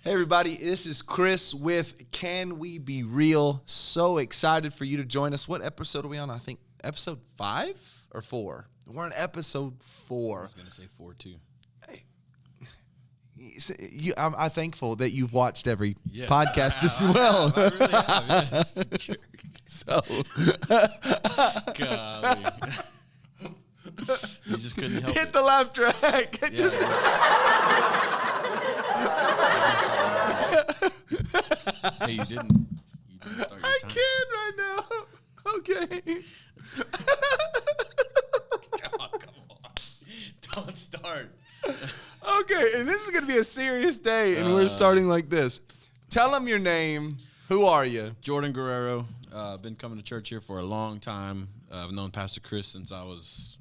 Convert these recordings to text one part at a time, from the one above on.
Hey everybody, this is Chris with Can We Be Real? So excited for you to join us. What episode are we on? I think episode 5 or 4? We're on episode 4. I was going to say 4 too. I'm thankful that you've watched every podcast as well. I really have, yes. Jerk. So, Golly. You just couldn't help hit it. the laugh track. Hey, you didn't start your I time. can right now. Okay. Come on. Don't start. Okay, and this is going to be a serious day, and we're starting like this. Tell them your name. Who are you? Jordan Guerrero. I've been coming to church here for a long time. I've known Pastor Chris since I was,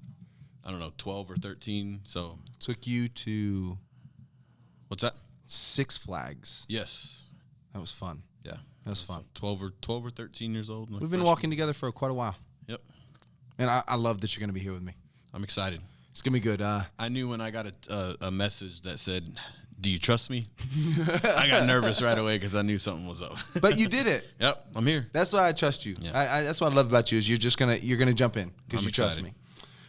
12 or 13. So, Took you to what's that? Six Flags. Yes. That was fun. Yeah. That was fun. 12 or 13 years old. We've been walking together for quite a while. Yep. And I love that you're going to be here with me. I'm excited. It's going to be good. I knew when I got a message that said, "Do you trust me?" I got nervous right away because I knew something was up. But you did it. Yep, I'm here. That's why I trust you. Yeah. That's what I love about you is you're gonna jump in because I'm you trust excited. me.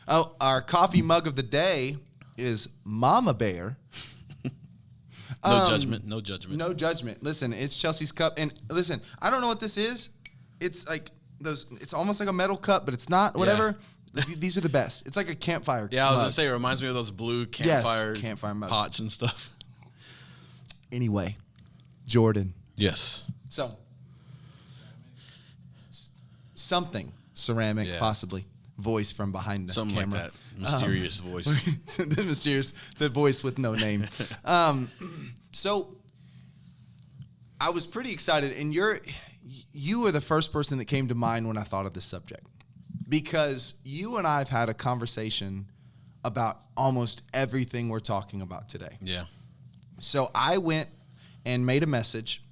Oh, our coffee mug of the day is Mama Bear. No judgment. No judgment. No judgment. Listen, it's Chelsea's cup, and listen, I don't know what this is. It's like those. It's almost like a metal cup, but it's not. Whatever. These are the best. It's like a campfire. Yeah, I was mug. gonna say it reminds me of those blue Campfire campfire mugs. pots and stuff. Anyway, Jordan. Yes. So something ceramic, Yeah. possibly. Voice from behind the Something camera. like that. Mysterious voice. the voice with no name. So I was pretty excited, and you were the first person that came to mind when I thought of this subject, because you and I have had a conversation about almost everything we're talking about today. Yeah. So I went and made a message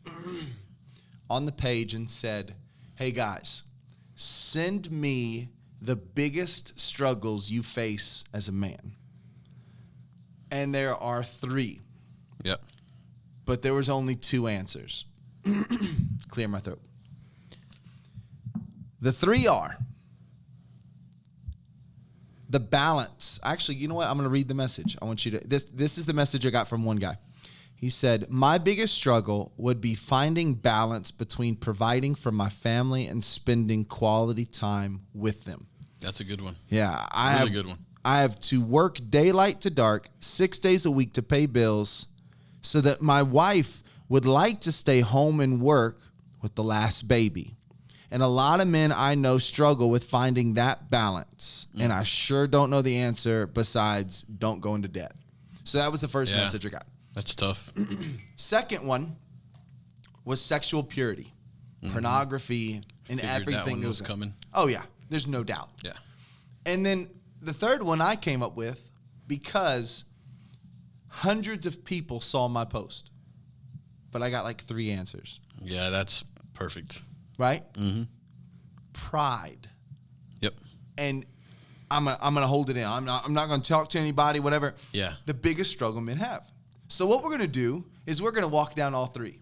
on the page and said, "Hey guys, send me the biggest struggles you face as a man." And there are 3, Yep. but there was only 2 answers. Clear my throat. The 3 are the balance. Actually, you know what? I'm going to read the message. I want you to. This is the message I got from one guy. He said, "My biggest struggle would be finding balance between providing for my family and spending quality time with them." That's a good one. Yeah, Really good one. I have to work daylight to dark 6 days a week to pay bills, so that my wife would like to stay home and work with the last baby. And a lot of men I know struggle with finding that balance. And I sure don't know the answer besides don't go into debt. So that was the first message I got. That's tough. Second one was sexual purity, pornography, and Figured everything that one was in. coming. Oh, yeah. There's no doubt. Yeah. And then the third one I came up with because hundreds of people saw my post, but I got like 3 answers, Yeah, that's perfect. right? Mm-hmm. Pride. Yep. And I'm gonna hold it in. I'm not gonna talk to anybody, whatever. Yeah. The biggest struggle men have. So what we're gonna do is we're gonna walk down all 3,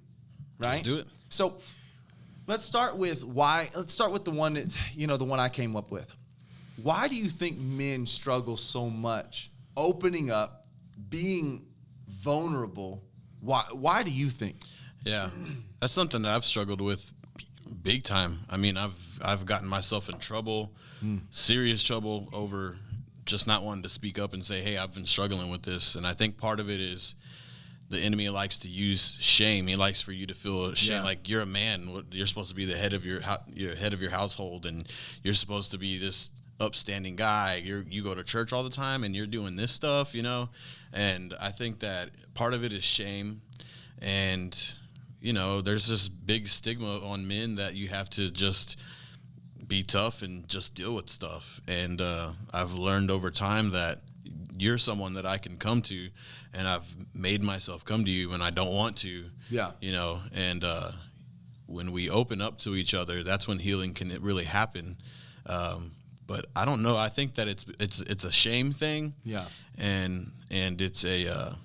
right? Let's do it. So let's start with why. Let's start with the one that the one I came up with. Why do you think men struggle so much opening up, being vulnerable? Why do you think? Yeah. That's something that I've struggled with big time. I mean, I've gotten myself in trouble, serious trouble over just not wanting to speak up and say, "Hey, I've been struggling with this." And I think part of it is the enemy likes to use shame. He likes for you to feel ashamed. Yeah. Like you're a man. You're supposed to be the head of your head of your household, and you're supposed to be this upstanding guy. You go to church all the time, and you're doing this stuff, And I think that part of it is shame, and there's this big stigma on men that you have to just be tough and just deal with stuff. And I've learned over time that you're someone that I can come to, and I've made myself come to you when I don't want to. Yeah. And when we open up to each other, that's when healing can really happen. But I don't know. I think that it's a shame thing. Yeah. And it's a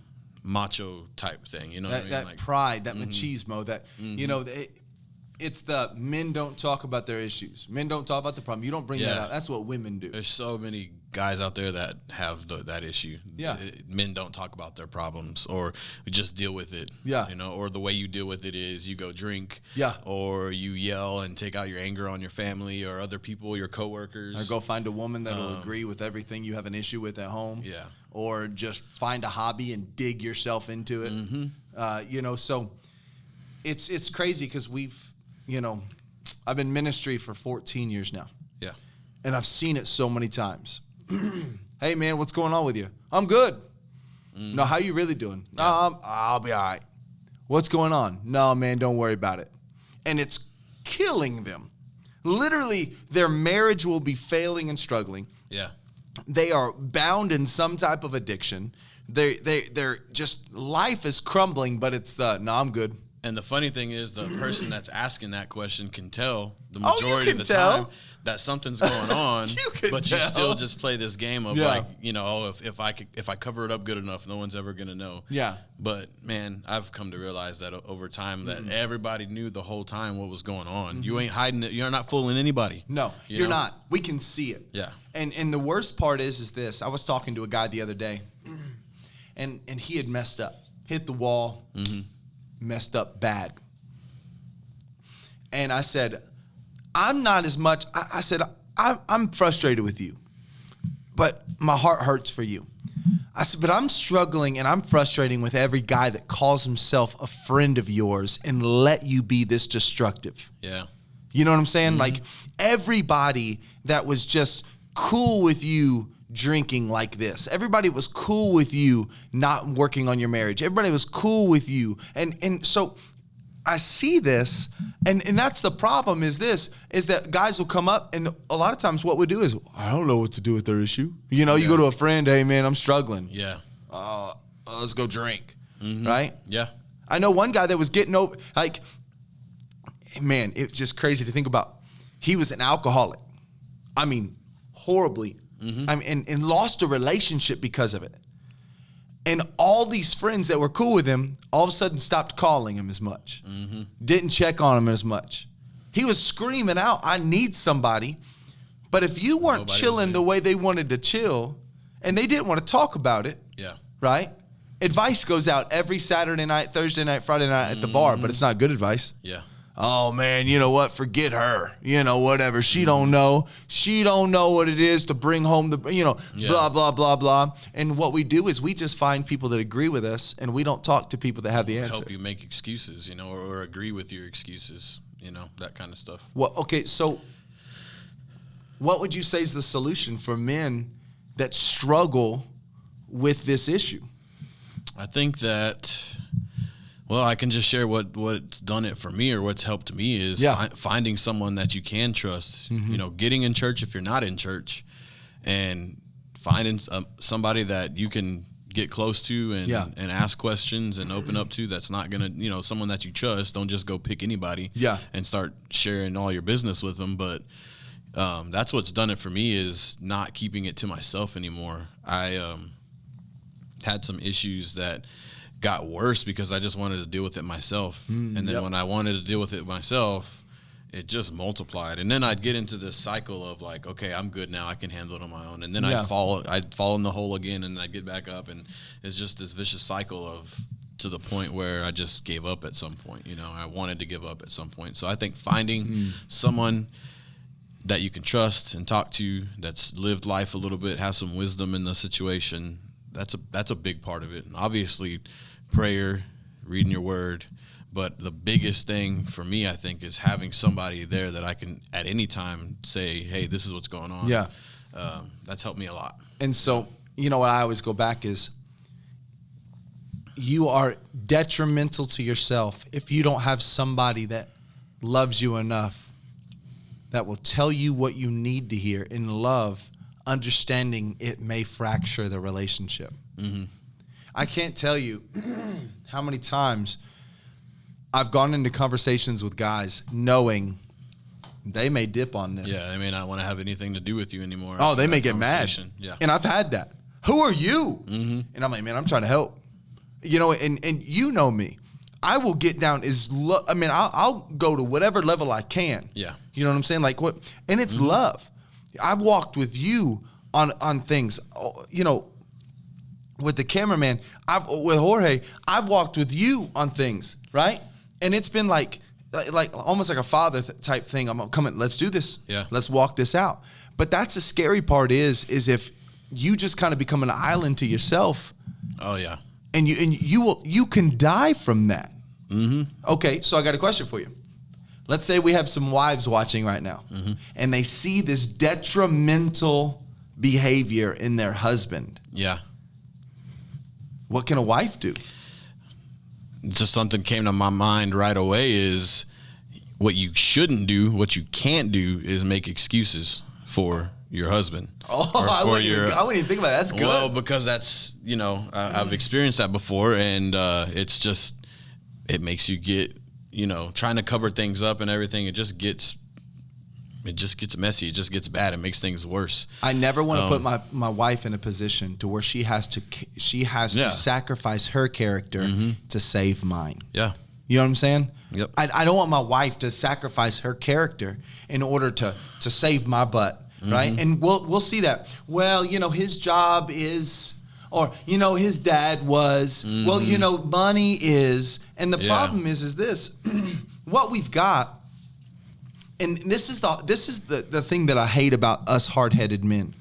macho type thing. You know what I mean? That Like, pride, that machismo, that, you know, it's the men don't talk about their issues. Men don't talk about the problem. You don't bring that up. That's what women do. there's so many guys out there that have that issue. Yeah. Men don't talk about their problems, or just deal with it. Yeah. You know, or the way you deal with it is you go drink. Yeah. Or you yell and take out your anger on your family or other people, your coworkers. Or go find a woman that'll agree with everything you have an issue with at home. Yeah. Or just find a hobby and dig yourself into it. You know, so it's crazy because I've been in ministry for 14 years now. Yeah. And I've seen it so many times. Hey, man, what's going on with you? I'm good. No, how you really doing? No, I'll be all right. What's going on? No, man, don't worry about it. And it's killing them. Literally, their marriage will be failing and struggling. Yeah. They are bound in some type of addiction. They're just, life is crumbling, but it's no, I'm good. And the funny thing is, the person that's asking that question can tell the Oh, you majority can of the tell. time that something's going on. You can but tell. you still just play this game of Yeah. like, if I cover it up good enough, no one's ever gonna know. Yeah. But man, I've come to realize that over time that everybody knew the whole time what was going on. You ain't hiding it. You're not fooling anybody. No, You you're know? not. We can see it. Yeah. And the worst part is this. I was talking to a guy the other day, and he had messed up, hit the wall, messed up bad. And I said, I'm not as much. I said, I'm frustrated with you, but my heart hurts for you. I said, but I'm struggling and I'm frustrating with every guy that calls himself a friend of yours and let you be this destructive. Yeah. You know what I'm saying? Like everybody that was just cool with you drinking like this. Everybody was cool with you not working on your marriage. Everybody was cool with you. And so I see this, and that's the problem is that guys will come up, and a lot of times what we do is, I don't know what to do with their issue. You know, you go to a friend, hey, man, I'm struggling. Yeah. Let's go drink, right? Yeah. I know one guy that was getting over, like, man, it's just crazy to think about. He was an alcoholic. I mean, horribly. I mean, and lost a relationship because of it. And all these friends that were cool with him all of a sudden stopped calling him as much. Didn't check on him as much. He was screaming out, I need somebody. But if you weren't Nobody chilling was the way they wanted to chill, and they didn't want to talk about it, Yeah. right? Advice goes out every Saturday night, Thursday night, Friday night at the bar, but it's not good advice. Yeah. Oh, man, you know what? Forget her. You know, whatever. She don't know. She don't know what it is to bring home the, blah, blah, blah, blah. And what we do is we just find people that agree with us, and we don't talk to people that have the answer. Help you make excuses, or agree with your excuses, that kind of stuff. Well, okay, so what would you say is the solution for men that struggle with this issue? I think that, well, I can just share what's done it for me, or what's helped me is finding someone that you can trust, getting in church if you're not in church, and finding somebody that you can get close to and ask questions and open up to, that's not going to, someone that you trust. Don't just go pick anybody and start sharing all your business with them. But that's what's done it for me, is not keeping it to myself anymore. I had some issues that got worse because I just wanted to deal with it myself. And then when I wanted to deal with it myself, it just multiplied. And then I'd get into this cycle of like, okay, I'm good now. I can handle it on my own. And then I'd fall in the hole again, and I'd get back up. And it's just this vicious cycle to the point where I just gave up at some point. I wanted to give up at some point. So I think finding someone that you can trust and talk to, that's lived life a little bit, has some wisdom in the situation, that's a big part of it. And obviously prayer, reading your word, but the biggest thing for me, I think, is having somebody there that I can at any time say, hey, this is what's going on. Yeah. That's helped me a lot. And so, what I always go back is, you are detrimental to yourself if you don't have somebody that loves you enough, that will tell you what you need to hear in love, understanding it may fracture the relationship. I can't tell you how many times I've gone into conversations with guys knowing they may dip on this. Yeah, they may not want to have anything to do with you anymore. Oh, they may get mad. Yeah. And I've had that. Who are you? And I'm like, man, I'm trying to help. You know, and you know me. I will get down I'll go to whatever level I can. Yeah. You know what I'm saying? Like what? And it's love. I've walked with you on things, you know, with the cameraman, with Jorge, I've walked with you on things, right? And it's been like almost like a father type thing. I'm coming, let's do this. Yeah. Let's walk this out. But that's the scary part is if you just kind of become an island to yourself. Oh yeah. And you can die from that. Mm-hmm. Okay, so I got a question for you. Let's say we have some wives watching right now, and they see this detrimental behavior in their husband. Yeah. What can a wife do? Just something came to my mind right away is what you shouldn't do, what you can't do is make excuses for your husband. Oh, I wouldn't even think about that. That's good. Well, because that's, you know, I've experienced that before, and it's just, it makes you get, you know, trying to cover things up and everything. It just gets messy. It just gets bad. It makes things worse. I never want to put my wife in a position to where she has to sacrifice her character to save mine. Yeah. You know what I'm saying? Yep. I don't want my wife to sacrifice her character in order to save my butt, right? And we'll see that. Well, you know, his job is, or, you know, his dad was, well, you know, money is, and the problem is this, what we've got, and this is the thing that I hate about us hard-headed men.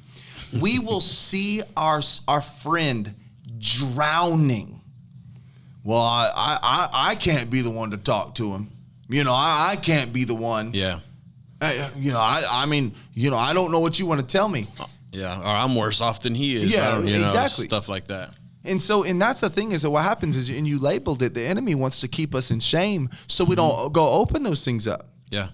We will see our friend drowning. Well, I can't be the one to talk to him. You know, I can't be the one. Yeah. You know, I mean, you know, I don't know what you want to tell me. Yeah, or I'm worse off than he is. Yeah, you know, exactly. Stuff like that. And that's the thing is that what happens is, and you labeled it, the enemy wants to keep us in shame so we don't go open those things up. Yeah.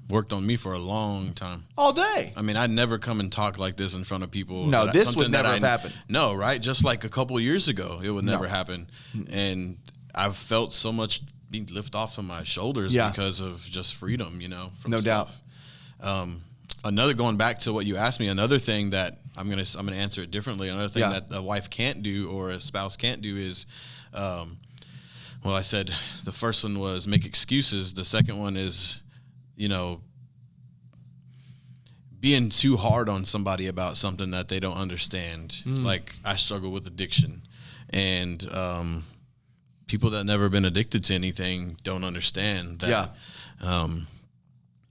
Worked on me for a long time. All day. I mean, I'd never come and talk like this in front of people. No, this would never have happened. No, right? Just like a couple of years ago, it would never happen. And I've felt so much being lifted off of my shoulders because of just freedom, you know. From no doubt. Another, going back to what you asked me, another thing that I'm gonna answer it differently. Another thing that a wife can't do or a spouse can't do is, well, I said the first one was make excuses. The second one is, you know, being too hard on somebody about something that they don't understand. Like I struggle with addiction, and people that never been addicted to anything don't understand that.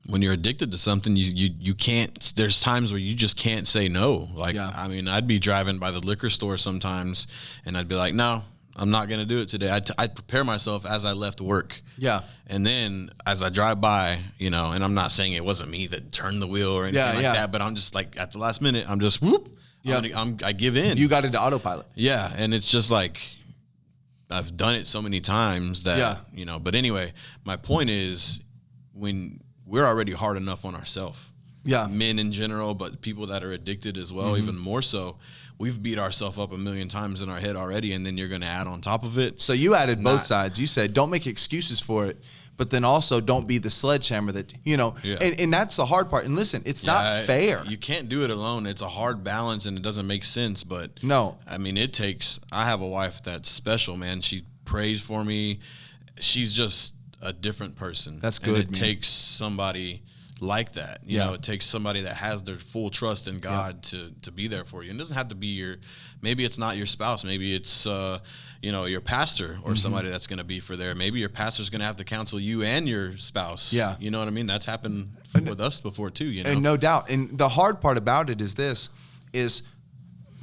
When you're addicted to something, you can't. There's times where you just can't say no. Like I mean, I'd be driving by the liquor store sometimes, and I'd be like, no, I'm not going to do it today. I'd prepare myself as I left work. Yeah. And then as I drive by, you know, and I'm not saying it wasn't me that turned the wheel or anything like that, but I'm just like at the last minute, I'm just whoop. Yeah. I give in. You got into autopilot. Yeah. And it's just like, I've done it so many times that, you know, but anyway, my point is when we're already hard enough on ourselves. Yeah. Men in general, but people that are addicted as well, even more so. We've beat ourselves up a million times in our head already, and then you're going to add on top of it. So you added both sides. You said don't make excuses for it, but then also don't be the sledgehammer that, you know, and that's the hard part. And listen, it's not fair. You can't do it alone. It's a hard balance, and it doesn't make sense. But no, I mean, I have a wife that's special, man. She prays for me. She's just a different person. That's good, and it takes somebody like that. You know, it takes somebody that has their full trust in God to be there for you. And it doesn't have to be maybe it's not your spouse. Maybe it's, you know, your pastor or somebody that's going to be for there. Maybe your pastor's going to have to counsel you and your spouse. Yeah. You know what I mean? That's happened with us before too, you know? And no doubt. And the hard part about it is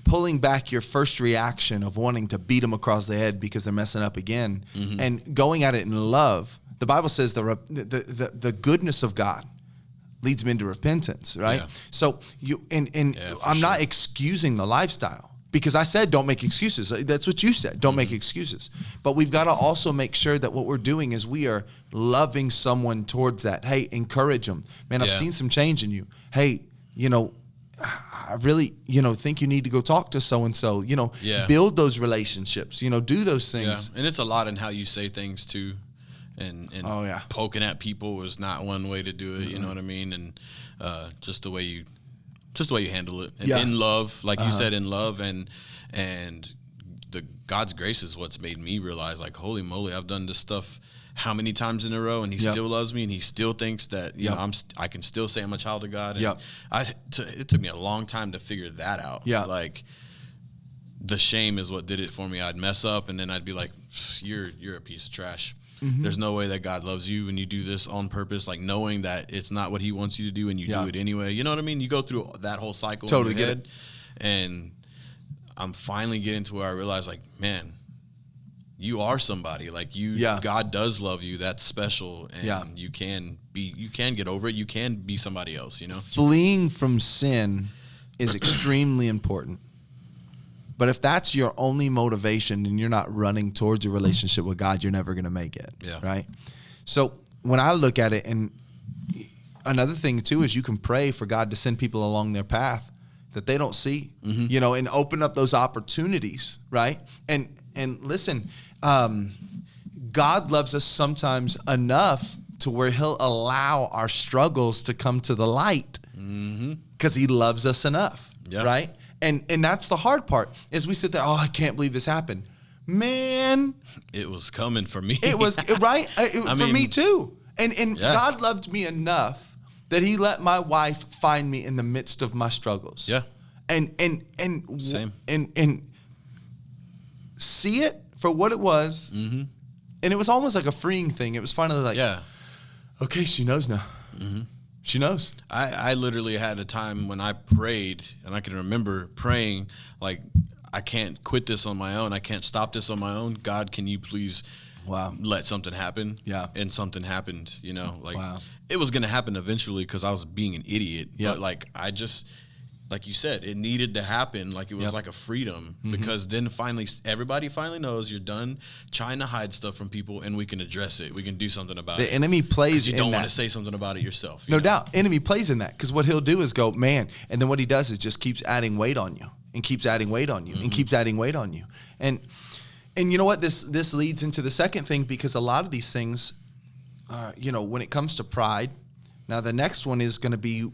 pulling back your first reaction of wanting to beat them across the head because they're messing up again and going at it in love. The Bible says the goodness of God leads men to repentance, right? Yeah. So I'm not excusing the lifestyle because I said don't make excuses. That's what you said. Don't make excuses. But we've got to also make sure that what we're doing is we are loving someone towards that. Hey, encourage them. Man, I've seen some change in you. Hey, you know, I really, you know, think you need to go talk to so-and-so, you know, build those relationships, you know, do those things. Yeah. And it's a lot in how you say things too. And poking at people was not one way to do it. You know what I mean? And just the way you handle it. And in love, like you said, in love and God's grace is what's made me realize, like, holy moly, I've done this stuff how many times in a row, and he still loves me, and he still thinks that you know I can still say I'm a child of God. And it took me a long time to figure that out. Yeah, like the shame is what did it for me. I'd mess up, and then I'd be like, you're a piece of trash. Mm-hmm. There's no way that God loves you when you do this on purpose, like knowing that it's not what he wants you to do, and you do it anyway. You know what I mean? You go through that whole cycle. Totally get it. And I'm finally getting to where I realize, like, man, you are somebody. Like God does love you. That's special, and you can get over it. You can be somebody else. You know, fleeing from sin is extremely important. But if that's your only motivation and you're not running towards a relationship with God, you're never going to make it. Yeah. Right. So when I look at it, and another thing too is you can pray for God to send people along their path that they don't see, you know, and open up those opportunities. Right. And listen, God loves us sometimes enough to where he'll allow our struggles to come to the light because he loves us enough. Yeah. Right. And that's the hard part is we sit there, I can't believe this happened. Man. It was coming for me. It was, right? For me too. And God loved me enough that he let my wife find me in the midst of my struggles. Yeah. And same. And see it for what it was. Mm-hmm. And it was almost like a freeing thing. It was finally like, okay, she knows now. Mm-hmm. She knows. I literally had a time when I prayed, and I can remember praying, like, I can't quit this on my own. I can't stop this on my own. God, can you please let something happen? Yeah. And something happened, you know. Like, it was going to happen eventually because I was being an idiot. Yep. But, like, I just, like you said, it needed to happen. Like, it was like a freedom because then finally, everybody finally knows you're done trying to hide stuff from people, and we can address it. We can do something about it. The enemy plays in that. You don't want to say something about it yourself. No doubt. Enemy plays in that because what he'll do is go, man, and then what he does is just keeps adding weight on you and keeps adding weight on you and keeps adding weight on you. And you know what? This leads into the second thing because a lot of these things, you know, when it comes to pride, now the next one is going to be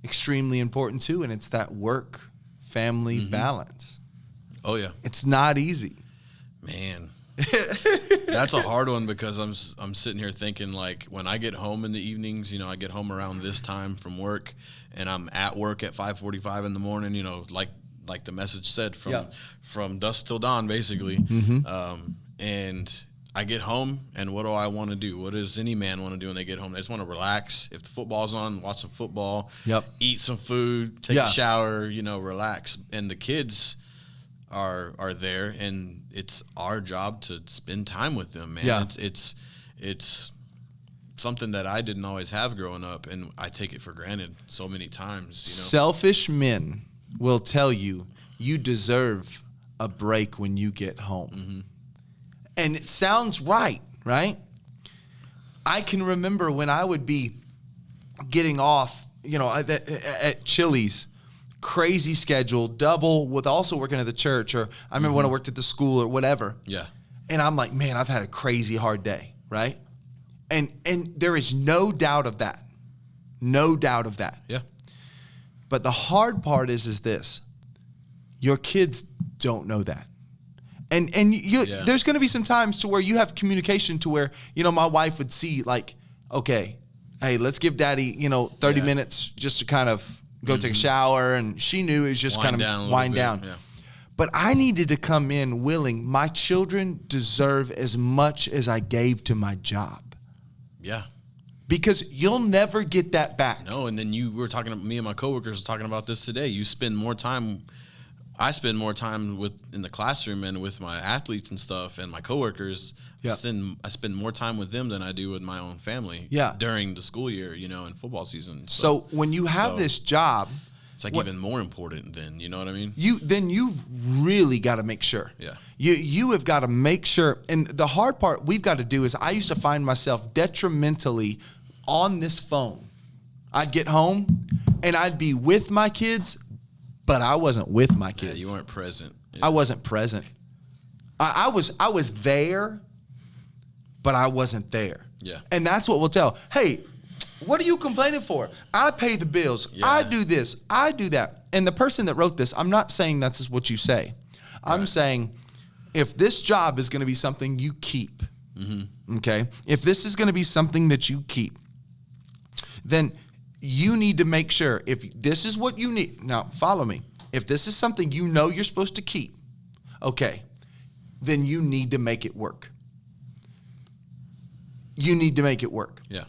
extremely important too, and it's that work family balance. Oh yeah, it's not easy, man. That's a hard one because I'm sitting here thinking, like, when I get home in the evenings, you know, I get home around this time from work, and I'm at work at 5:45 in the morning, you know, like the message said, from dusk till dawn basically. And I get home, and what do I want to do? What does any man want to do when they get home? They just want to relax. If the football's on, watch some football, eat some food, take a shower, you know, relax. And the kids are there, and it's our job to spend time with them, man. Yeah. It's something that I didn't always have growing up, and I take it for granted so many times. You know? Selfish men will tell you deserve a break when you get home. And it sounds right? I can remember when I would be getting off, you know, at Chili's, crazy schedule, double with also working at the church, or I remember when I worked at the school or whatever. Yeah. And I'm like, man, I've had a crazy hard day, right? And there is no doubt of that. No doubt of that. Yeah. But the hard part is this. Your kids don't know that. And there's going to be some times to where you have communication to where, you know, my wife would see like, okay, hey, let's give daddy, you know, 30 minutes just to kind of go take a shower. And she knew it was just kind of wind down. Yeah. But I needed to come in willing. My children deserve as much as I gave to my job. Yeah. Because you'll never get that back. No, and then me and my coworkers were talking about this today. I spend more time in the classroom and with my athletes and stuff and my coworkers. Yep. I spend more time with them than I do with my own family during the school year, you know, and football season. So when you have this job, it's like even more important then, you know what I mean? You've really got to make sure. Yeah. You have got to make sure. And the hard part we've got to do is I used to find myself detrimentally on this phone. I'd get home and I'd be with my kids, but I wasn't with my kids. Yeah, you weren't present. Yeah. I wasn't present. I was there, but I wasn't there. Yeah. And that's what we'll tell. Hey, what are you complaining for? I pay the bills. Yeah. I do this. I do that. And the person that wrote this, I'm not saying that's what you say. I'm saying if this job is going to be something you keep, okay, if this is going to be something that you keep, then you need to make sure if this is what you need. Now, follow me. If this is something you know you're supposed to keep, okay, then you need to make it work. You need to make it work. Yeah.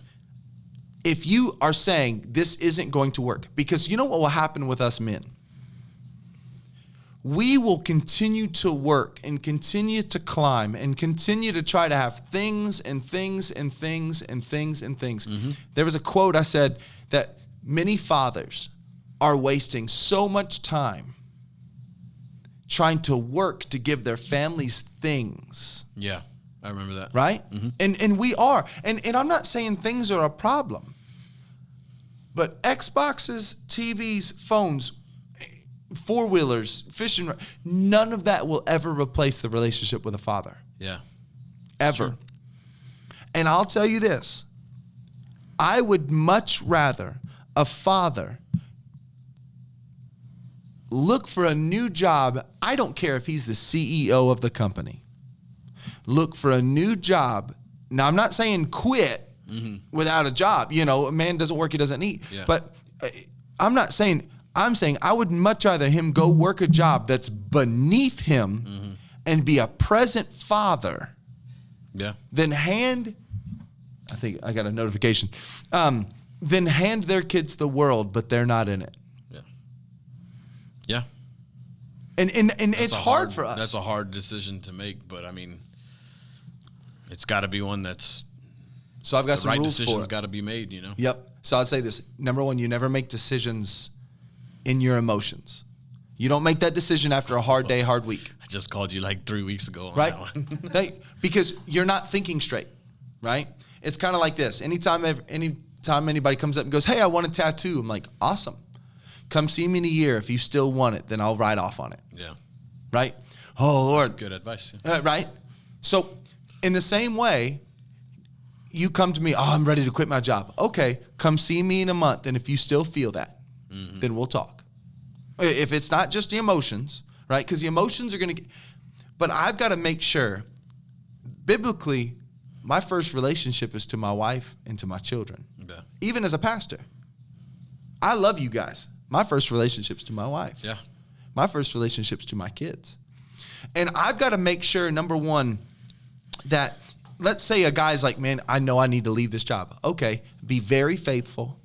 If you are saying this isn't going to work, because you know what will happen with us men? We will continue to work and continue to climb and continue to try to have things and things and things and things and things. There was a quote I said that many fathers are wasting so much time trying to work to give their families things. Yeah, I remember that. Right? And we are. And I'm not saying things are a problem. But Xboxes, TVs, phones, four-wheelers, fishing, none of that will ever replace the relationship with a father. Yeah. Ever. Sure. And I'll tell you this. I would much rather a father look for a new job. I don't care if he's the CEO of the company. Look for a new job. Now, I'm not saying quit without a job. You know, a man doesn't work, he doesn't eat. Yeah. But I'm saying I would much rather him go work a job that's beneath him and be a present father than hand, I think I got a notification, than hand their kids the world, but they're not in it. Yeah. And it's hard for us. That's a hard decision to make, but I mean, it's got to be one that's so I've got some right rules for it. decision's got to be made, you know. Yep. So I'll say this. Number one, you never make decisions in your emotions. You don't make that decision after a hard day, hard week. I just called you like 3 weeks ago on right? that one. Because you're not thinking straight, right? It's kind of like this. Anytime anybody comes up and goes, hey, I want a tattoo. I'm like, awesome. Come see me in a year. If you still want it, then I'll write off on it. Yeah. Right? Oh, Lord. That's good advice. Right? So in the same way, you come to me, oh, I'm ready to quit my job. Okay, come see me in a month, and if you still feel that, then we'll talk. If it's not just the emotions, right? Because the emotions are going to get, but I've got to make sure, biblically, my first relationship is to my wife and to my children. Yeah. Even as a pastor. I love you guys. My first relationship's to my wife. Yeah. My first relationship's to my kids. And I've got to make sure, number one, that let's say a guy's like, man, I know I need to leave this job. Okay, be very faithful.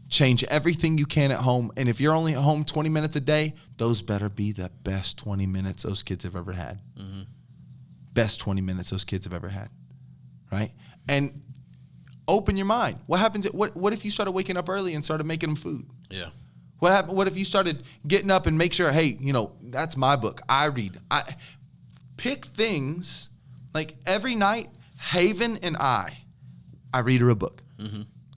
Change everything you can at home. And if you're only at home 20 minutes a day, those better be the best 20 minutes those kids have ever had. Best 20 minutes those kids have ever had. Right? And open your mind. What happens? What if you started waking up early and started making them food? Yeah. What if you started getting up and make sure, hey, you know, that's my book. I read. I pick things like every night, Haven and I read her a book.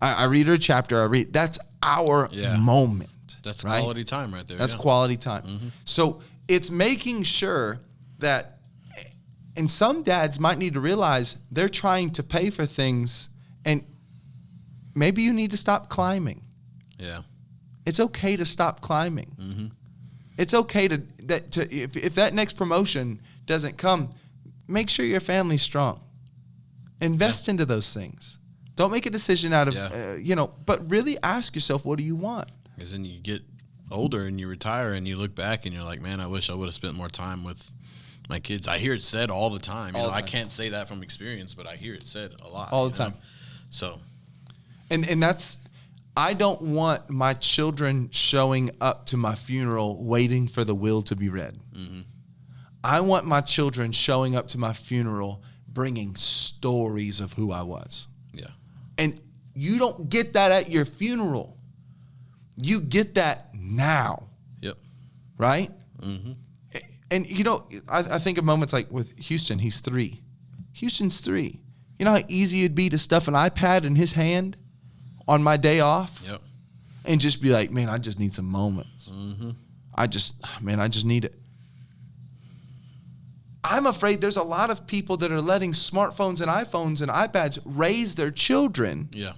I read her a chapter. That's our moment. That's right? quality time right there. That's quality time. So it's making sure that, and some dads might need to realize they're trying to pay for things, and maybe you need to stop climbing. Yeah. It's okay to stop climbing. It's okay to if that next promotion doesn't come, make sure your family's strong. Invest into those things. Don't make a decision out of, but really ask yourself, what do you want? Because then you get older and you retire and you look back and you're like, man, I wish I would have spent more time with my kids. I hear it said all the time. I can't say that from experience, but I hear it said a lot. All the time. So. And that's, I don't want my children showing up to my funeral waiting for the will to be read. I want my children showing up to my funeral bringing stories of who I was. Yeah. And you don't get that at your funeral. You get that now. Yep. Right? And, I think of moments like with Houston, he's 3. Houston's 3. You know how easy it'd be to stuff an iPad in his hand on my day off? Yep. And just be like, man, I just need some moments. I just need it. I'm afraid there's a lot of people that are letting smartphones and iPhones and iPads raise their children. Yeah.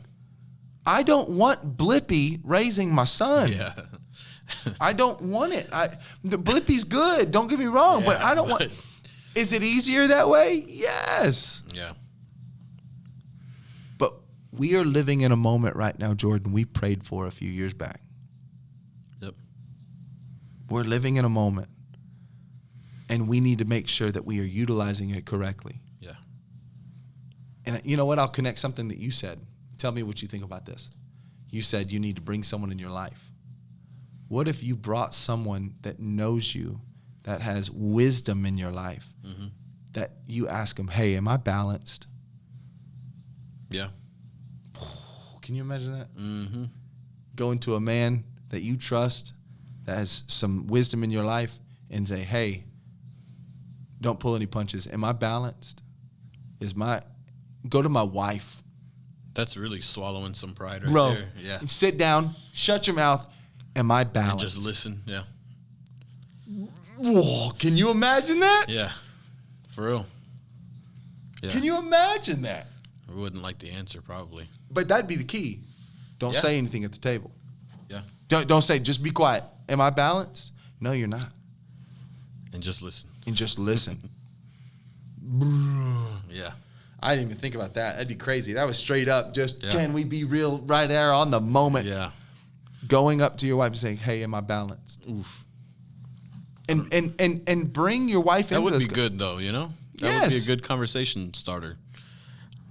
I don't want Blippy raising my son. Yeah. I don't want it. The Blippi's good. Don't get me wrong, but I don't want. Is it easier that way? Yes. Yeah. But we are living in a moment right now, Jordan, we prayed for a few years back. Yep. We're living in a moment, and we need to make sure that we are utilizing it correctly. Yeah. And you know what? I'll connect something that you said. Tell me what you think about this. You said you need to bring someone in your life. What if you brought someone that knows you, that has wisdom in your life, that you ask them, hey, am I balanced? Yeah. Can you imagine that? Mm-hmm. Going to a man that you trust, that has some wisdom in your life, and say, hey, don't pull any punches. Am I balanced? Go to my wife. That's really swallowing some pride right Bro, there. Yeah. Sit down, shut your mouth. Am I balanced? And just listen. Yeah. Whoa, can you imagine that? Yeah. For real. Yeah. Can you imagine that? I wouldn't like the answer, probably. But that'd be the key. Don't say anything at the table. Yeah. Don't say, just be quiet. Am I balanced? No, you're not. And just listen. Yeah. I didn't even think about that. That'd be crazy. That was straight up just, can we be real right there on the moment? Yeah. Going up to your wife and saying, hey, am I balanced? Oof. And bring your wife into That this. would be good, though, you know? That would be a good conversation starter.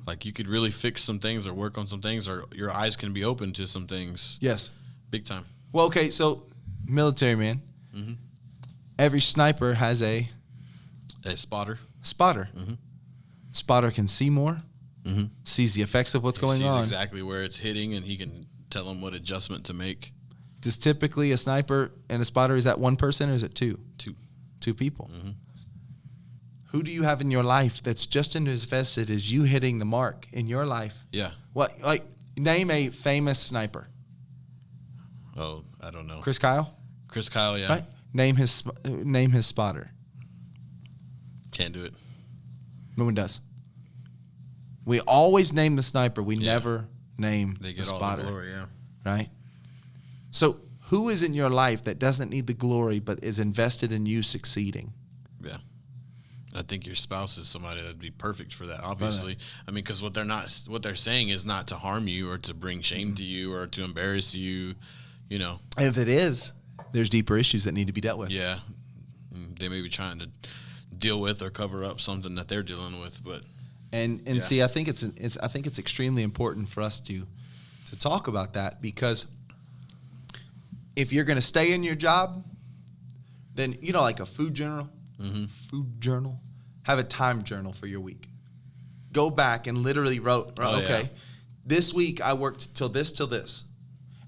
Like, you could really fix some things or work on some things, or your eyes can be open to some things. Yes. Big time. Well, okay, so military man. Mm-hmm. Every sniper has a spotter. Mm-hmm. Spotter can see more, sees the effects of what's going on. Sees exactly where it's hitting, and he can tell them what adjustment to make. Does typically a sniper and a spotter, is that one person or is it two? Two people. Mm-hmm. Who do you have in your life that's just as invested as you hitting the mark in your life? Yeah. What, like, name a famous sniper. Oh, I don't know. Chris Kyle? Chris Kyle, yeah. Right? Name his spotter. Can't do it. No one does. We always name the sniper. We never name They the get spotter. all the glory, yeah. Right? So who is in your life that doesn't need the glory but is invested in you succeeding? Yeah. I think your spouse is somebody that'd be perfect for that, obviously. I mean, because what they're saying is not to harm you or to bring shame to you or to embarrass you, you know. If it is, there's deeper issues that need to be dealt with. Yeah. They may be trying to deal with or cover up something that they're dealing with, but see, I think it's extremely important for us to talk about that, because if you're going to stay in your job, then, you know, like a food journal, have a time journal for your week. Go back and literally wrote, this week I worked till this.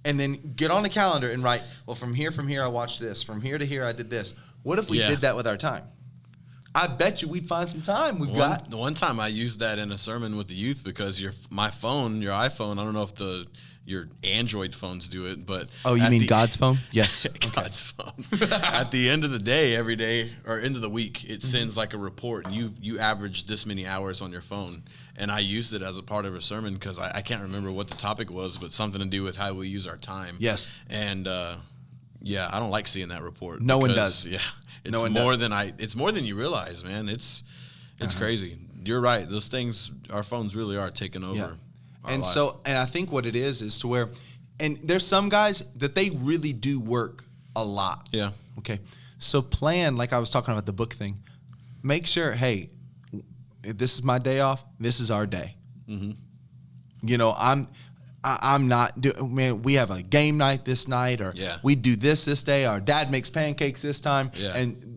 And then get on a calendar and write, well, from here I watched this. From here to here I did this. What if we did that with our time? I bet you we'd find some time. The one time I used that in a sermon with the youth, because my phone, your iPhone, I don't know if your Android phones do it, but you mean God's phone? Yes. God's phone. At the end of the day, every day, or end of the week, it sends like a report, and you average this many hours on your phone. And I used it as a part of a sermon because I can't remember what the topic was, but something to do with how we use our time. Yes. And I don't like seeing that report. No one does. Yeah. It's more than you realize, man. It's crazy. You're right. Those things, our phones really are taking over. Yeah. And life. and I think what it is to where, and there's some guys that they really do work a lot. Yeah. Okay. So plan, like I was talking about the book thing, make sure, hey, if this is my day off, this is our day. Mm-hmm. You know, I'm not man, we have a game night this night, or we do this day. Our dad makes pancakes this time. Yeah. And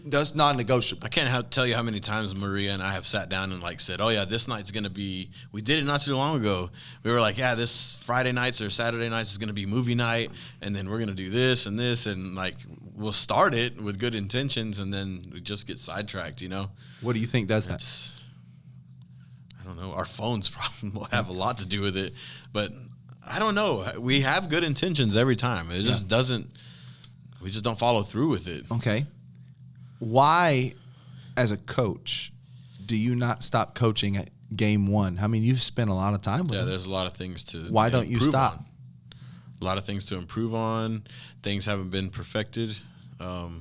that's non-negotiable. I can't tell you how many times Maria and I have sat down and like said, oh yeah, this night's going to be, we did it not too long ago. We were like, yeah, this Friday nights or Saturday nights is going to be movie night. And then we're going to do this. And like, we'll start it with good intentions and then we just get sidetracked, you know? What do you think does that? I don't know. Our phones probably will have a lot to do with it, but I don't know. We have good intentions every time. It just we just don't follow through with it. Okay. Why, as a coach, do you not stop coaching at game one? I mean, you've spent a lot of time with them. There's a lot of things to Why don't you stop? a lot of things to improve on. Things haven't been perfected. No,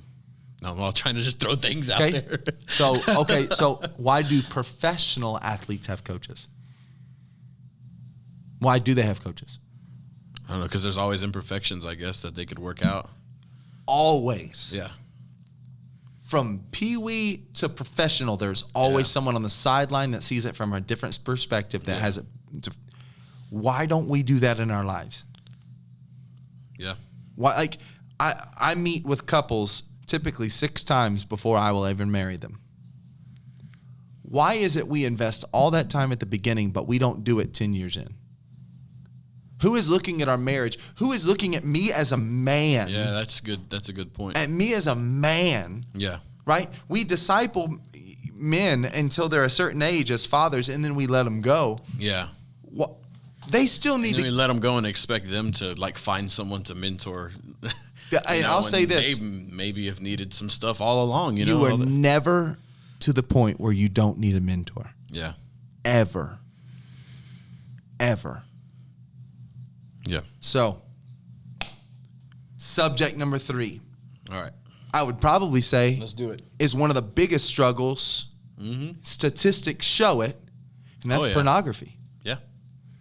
I'm all trying to just throw things out there. So why do professional athletes have coaches? Why do they have coaches? I don't know, because there's always imperfections, I guess, that they could work out. Always. Yeah. From peewee to professional, there's always someone on the sideline that sees it from a different perspective that has it. Why don't we do that in our lives? Yeah. Why? Like, I meet with couples typically 6 times before I will ever marry them. Why is it we invest all that time at the beginning, but we don't do it 10 years in? Who is looking at our marriage? Who is looking at me as a man? Yeah, that's good. That's a good point. At me as a man. Yeah. Right? We disciple men until they're a certain age as fathers, and then we let them go. Yeah. What? They still need and to. we let them go and expect them to like find someone to mentor. And I'll say this: they maybe have needed some stuff all along. You are never to the point where you don't need a mentor. Yeah. Ever. Yeah. So, subject number 3. All right. I would probably say Let's do it. is one of the biggest struggles. Statistics show it, and that's pornography. Yeah.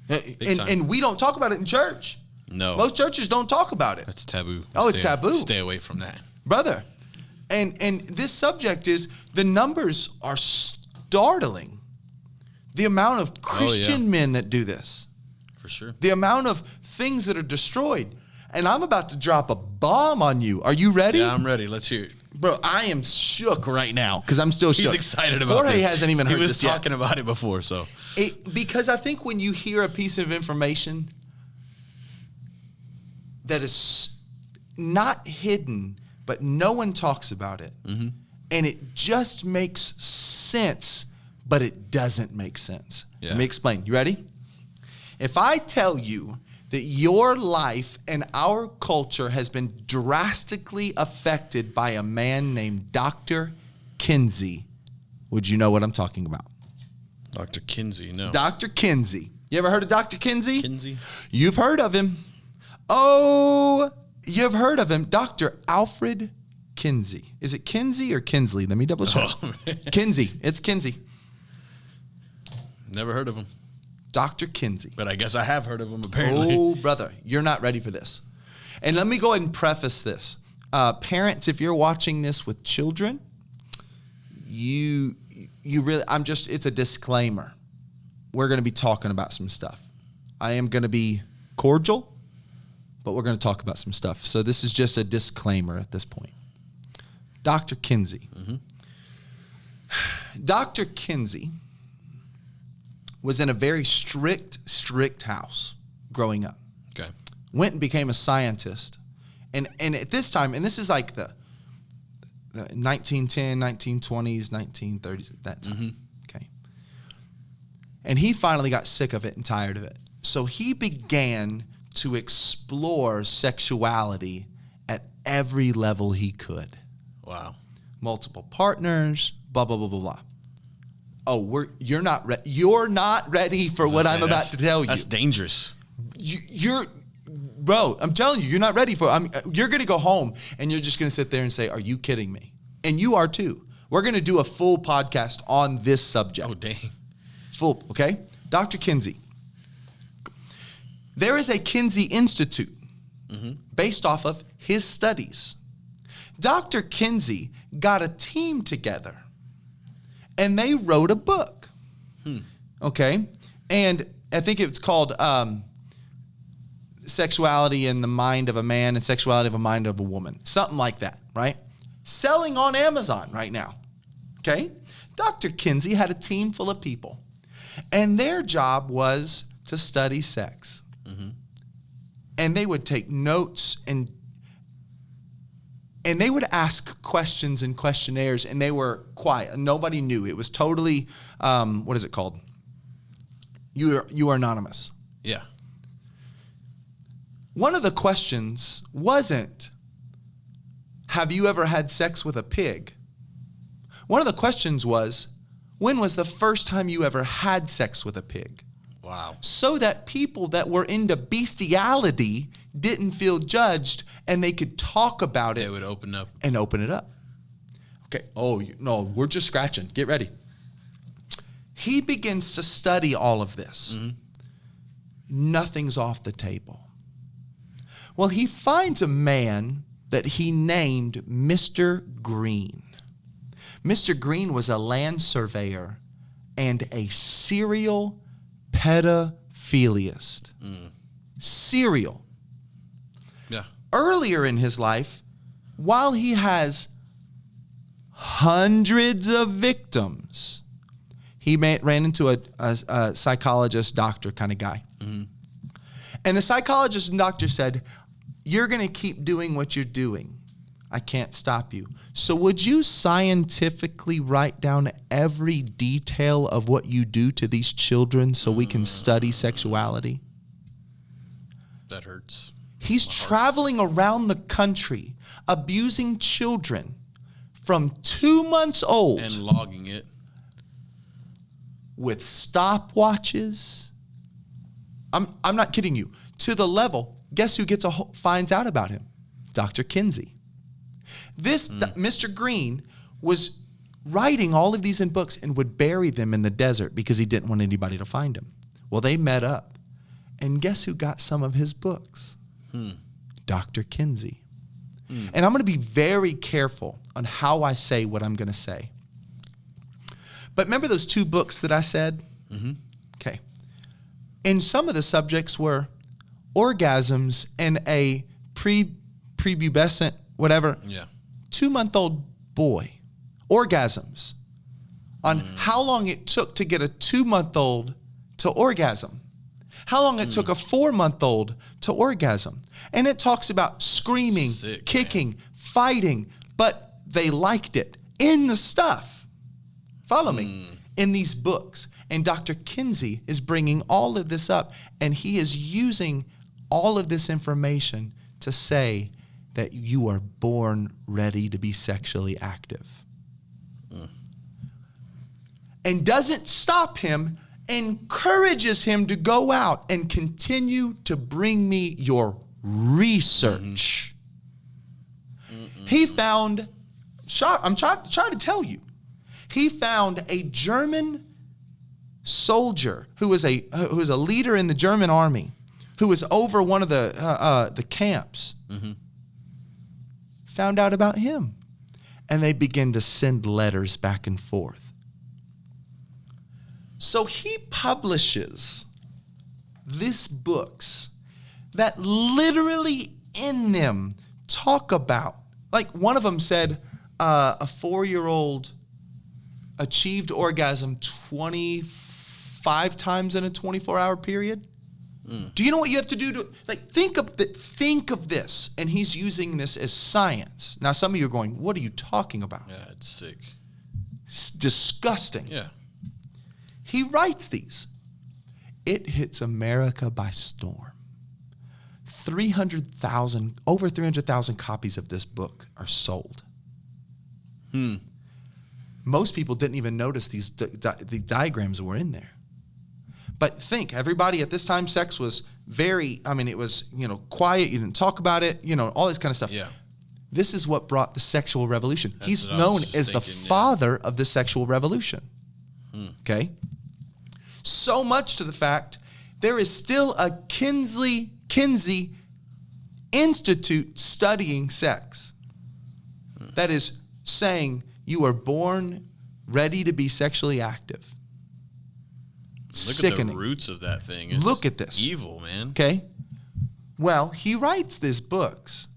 And we don't talk about it in church. No. Most churches don't talk about it. That's taboo. It's taboo. Stay away from that. Brother. And this subject is, the numbers are startling. The amount of Christian men that do this. For sure. The amount of things that are destroyed. And I'm about to drop a bomb on you. Are you ready? Yeah, I'm ready. Let's hear it. Bro, I am shook right now because I'm still shook. He's excited about Jorge this. hasn't even heard this yet. He was talking about it before, so. Because I think when you hear a piece of information that is not hidden, but no one talks about it, and it just makes sense, but it doesn't make sense. Yeah. Let me explain. You ready? If I tell you that your life and our culture has been drastically affected by a man named Dr. Kinsey, would you know what I'm talking about? Dr. Kinsey, no. Dr. Kinsey. You ever heard of Dr. Kinsey? Kinsey? You've heard of him. Oh, you've heard of him. Dr. Alfred Kinsey. Is it Kinsey or Kinsley? Let me double check. Kinsey. It's Kinsey. Never heard of him. Dr. Kinsey. But I guess I have heard of him, apparently. Oh, brother, you're not ready for this. And let me go ahead and preface this. Parents, if you're watching this with children, you really, it's a disclaimer. We're going to be talking about some stuff. I am going to be cordial, but we're going to talk about some stuff. So this is just a disclaimer at this point. Dr. Kinsey. Dr. Kinsey was in a very strict house growing up. Okay. Went and became a scientist. And at this time, and this is like the 1910, 1920s, 1930s, at that time. Okay. And he finally got sick of it and tired of it. So he began to explore sexuality at every level he could. Wow. Multiple partners, blah, blah, blah, blah, blah. Oh, you're not ready for what I'm about to tell you. That's dangerous. Bro, I'm telling you, you're not ready for it. You're going to go home and you're just going to sit there and say, are you kidding me? And you are too. We're going to do a full podcast on this subject. Oh, dang. Full, okay? Dr. Kinsey. There is a Kinsey Institute based off of his studies. Dr. Kinsey got a team together and they wrote a book. Okay? And I think it's called Sexuality in the Mind of a Man and Sexuality of a Mind of a Woman. Something like that, right? Selling on Amazon right now. Okay? Dr. Kinsey had a team full of people. And their job was to study sex. And they would take notes and they would ask questions and questionnaires, and they were quiet. Nobody knew. It was totally, what is it called? You are anonymous. Yeah. One of the questions wasn't, have you ever had sex with a pig? One of the questions was, when was the first time you ever had sex with a pig? Wow. So that people that were into bestiality didn't feel judged and they could talk about it. They would open up. And open it up. Okay. Oh, no, we're just scratching. Get ready. He begins to study all of this. Mm-hmm. Nothing's off the table. Well, he finds a man that he named Mr. Green. Mr. Green was a land surveyor and a serial pedophilist. Serial. Yeah. Earlier in his life, while he has hundreds of victims, he ran into a psychologist, doctor kind of guy. Mm-hmm. And the psychologist and doctor said, you're going to keep doing what you're doing. I can't stop you. So would you scientifically write down every detail of what you do to these children so we can study sexuality? That hurts. He's traveling around the country abusing children from 2 months old. And logging it. With stopwatches. I'm not kidding you. To the level, guess who finds out about him? Dr. Kinsey. Mr. Green was writing all of these in books and would bury them in the desert because he didn't want anybody to find them. Well, they met up. And guess who got some of his books? Dr. Kinsey. And I'm going to be very careful on how I say what I'm going to say. But remember those 2 books that I said? Mm-hmm. Okay. And some of the subjects were orgasms in a prepubescent, whatever, 2-month-old boy. Orgasms. On how long it took to get a 2-month-old to orgasm. How long it took a 4-month-old to orgasm. And it talks about screaming, kicking, fighting, but they liked it in the stuff. Follow me. In these books. And Dr. Kinsey is bringing all of this up, and he is using all of this information to say that you are born ready to be sexually active. And doesn't stop him, encourages him to go out and continue to bring me your research. He found, I'm trying to tell you, he found a German soldier who was a leader in the German army, who was over one of the camps. Found out about him, and they began to send letters back and forth. So he publishes these books that literally in them talk about, like one of them said, a 4-year-old achieved orgasm 25 times in a 24-hour period. Do you know what you have to do to, like, think of this? And he's using this as science. Now, some of you are going, what are you talking about? Yeah, it's sick. It's disgusting. Yeah. He writes these. It hits America by storm. Over 300,000 copies of this book are sold. Most people didn't even notice the diagrams were in there. But think, everybody at this time, sex was it was, quiet. You didn't talk about it, all this kind of stuff. Yeah. This is what brought the sexual revolution. He's known as the father of the sexual revolution. Okay? So much to the fact, there is still a Kinsey Institute studying sex that is saying you are born ready to be sexually active. Look at the roots of that thing. It's Look at this. Evil, man. Okay? Well, he writes these books,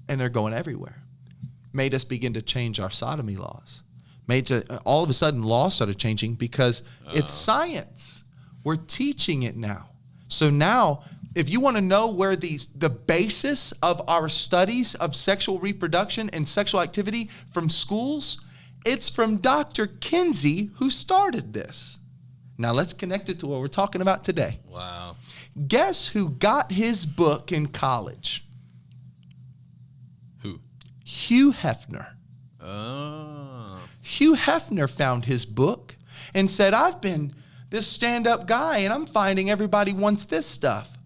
and they're going everywhere. Made us begin to change our sodomy laws. All of a sudden, laws started changing because it's science. We're teaching it now. So now, if you want to know where the basis of our studies of sexual reproduction and sexual activity from schools, it's from Dr. Kinsey, who started this. Now let's connect it to what we're talking about today. Wow. Guess who got his book in college? Who? Hugh Hefner. Oh. Hugh Hefner found his book and said, this stand-up guy, and I'm finding everybody wants this stuff.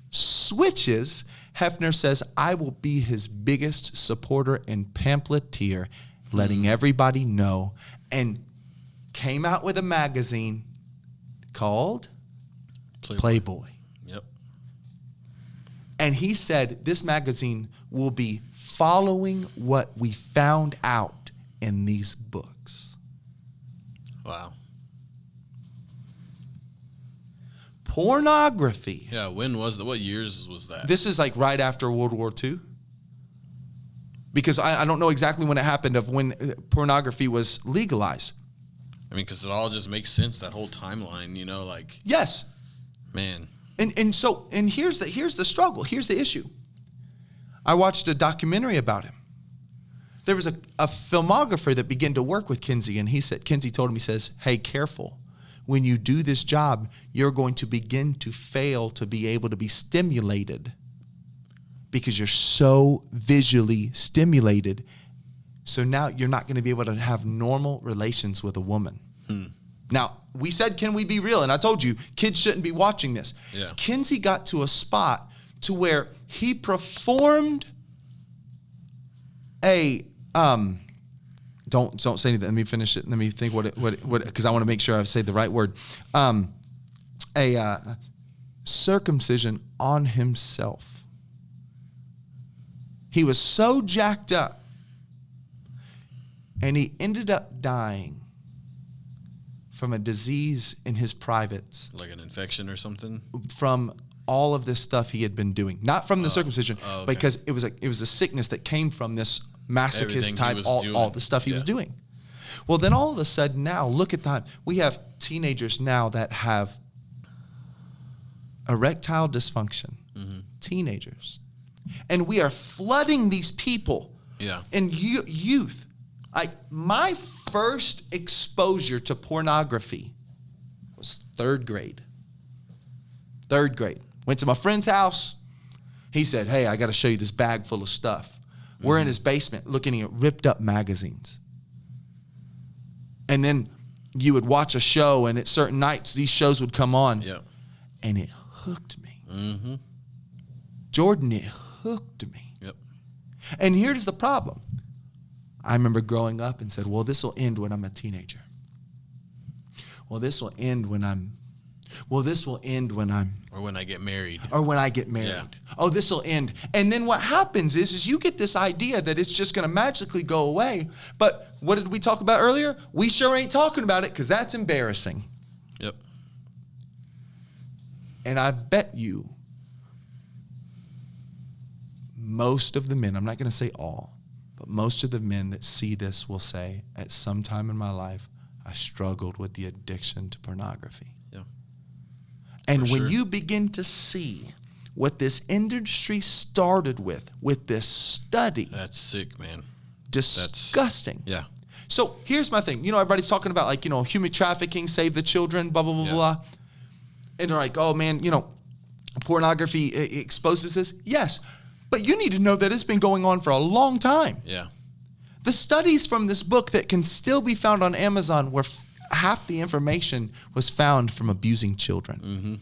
Switches. Hefner says, I will be his biggest supporter and pamphleteer, letting everybody know, and came out with a magazine called Playboy. Yep. And he said this magazine will be following what we found out in these books. Wow. Pornography. Yeah, when was that? What years was that? This is like right after World War II. Because I don't know exactly when it happened of when pornography was legalized. I mean, because it all just makes sense, that whole timeline, you know, like. Yes. Man. And here's the struggle. Here's the issue. I watched a documentary about him. There was a filmographer that began to work with Kinsey, and Kinsey told him, he says, hey, careful. When you do this job, you're going to begin to fail to be able to be stimulated because you're so visually stimulated. So now you're not going to be able to have normal relations with a woman. Now, we said, can we be real? And I told you, kids shouldn't be watching this. Yeah. Kinsey got to a spot to where he performed a don't say anything. Let me finish it. Let me think what because I want to make sure I say the right word. A circumcision on himself. He was so jacked up, and he ended up dying from a disease in his privates. Like an infection or something? From all of this stuff he had been doing. Not from the circumcision, okay. because it was a sickness that came from this masochist type, all the stuff he was doing. Well, then all of a sudden now, look at that. We have teenagers now that have erectile dysfunction. Teenagers. And we are flooding these people in youth. My first exposure to pornography was third grade. Went to my friend's house. He said, hey, I got to show you this bag full of stuff. We're in his basement looking at ripped up magazines. And then you would watch a show, and at certain nights, these shows would come on. Yeah. And it hooked me. Jordan, it hooked me. Yep. And here's the problem. I remember growing up and said, well, this will end when I'm a teenager. Well, this will end when I'm. Or when I get married. Yeah. Oh, this will end. And then what happens is you get this idea that it's just going to magically go away. But what did we talk about earlier? We sure ain't talking about it because that's embarrassing. Yep. And I bet you most of the men, I'm not going to say all, but most of the men that see this will say, at some time in my life, I struggled with the addiction to pornography. Yeah. And For when sure. you begin to see what this industry started with this study, That's sick, man. disgusting. Yeah. So here's my thing. Everybody's talking about human trafficking, save the children, blah, blah, blah, blah. And they're like, oh man, pornography exposes this. Yes. But you need to know that it's been going on for a long time. Yeah. The studies from this book that can still be found on Amazon where half the information was found from abusing children.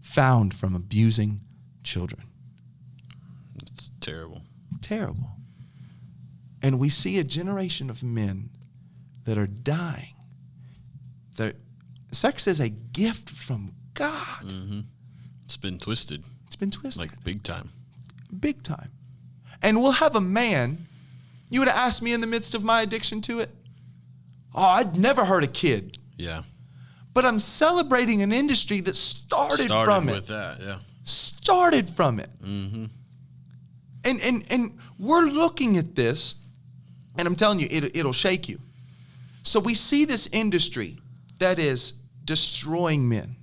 Found from abusing children. It's terrible. Terrible. And we see a generation of men that are dying. Sex is a gift from God. It's been twisted. It's been twisted. Like big time. Big time. And we'll have a man, you would have asked me in the midst of my addiction to it, oh, I'd never hurt a kid. Yeah. But I'm celebrating an industry that started from it. with that, yeah. Started from it. And we're looking at this, and I'm telling you, it'll shake you. So we see this industry that is destroying men.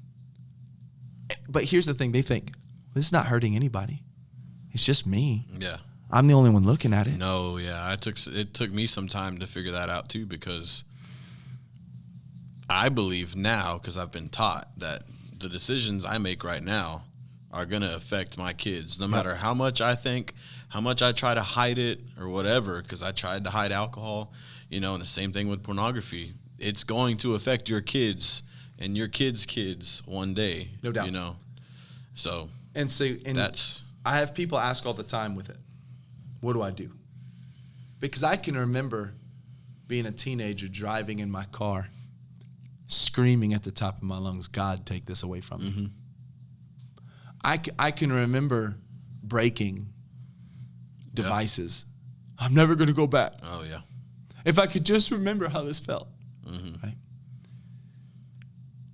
But here's the thing, they think, this is not hurting anybody. It's just me. Yeah. I'm the only one looking at it. No, yeah. It took me some time to figure that out too, because I believe now, because I've been taught that the decisions I make right now are going to affect my kids, no matter how much I think, how much I try to hide it or whatever, because I tried to hide alcohol, and the same thing with pornography. It's going to affect your kids and your kids one day. No doubt. You know, so And that's. I have people ask all the time with it, what do I do? Because I can remember being a teenager driving in my car, screaming at the top of my lungs, God, take this away from me. I can remember breaking devices. I'm never going to go back. Oh, yeah. If I could just remember how this felt. Right?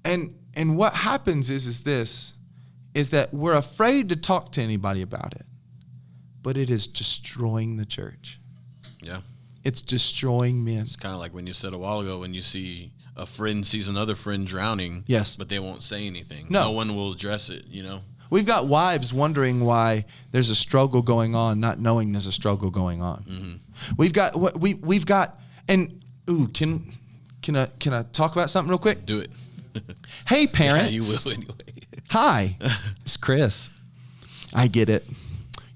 And what happens is that we're afraid to talk to anybody about it, but it is destroying the church. Yeah. It's destroying men. It's kind of like when you said a while ago, when you see a friend sees another friend drowning, Yes. but they won't say anything. No. No one will address it, you know? We've got wives wondering why there's a struggle going on, not knowing there's a struggle going on. We've got, and ooh, can I talk about something real quick? Do it. Hey, parents. Yeah, you will anyway. Hi, it's Chris. I get it.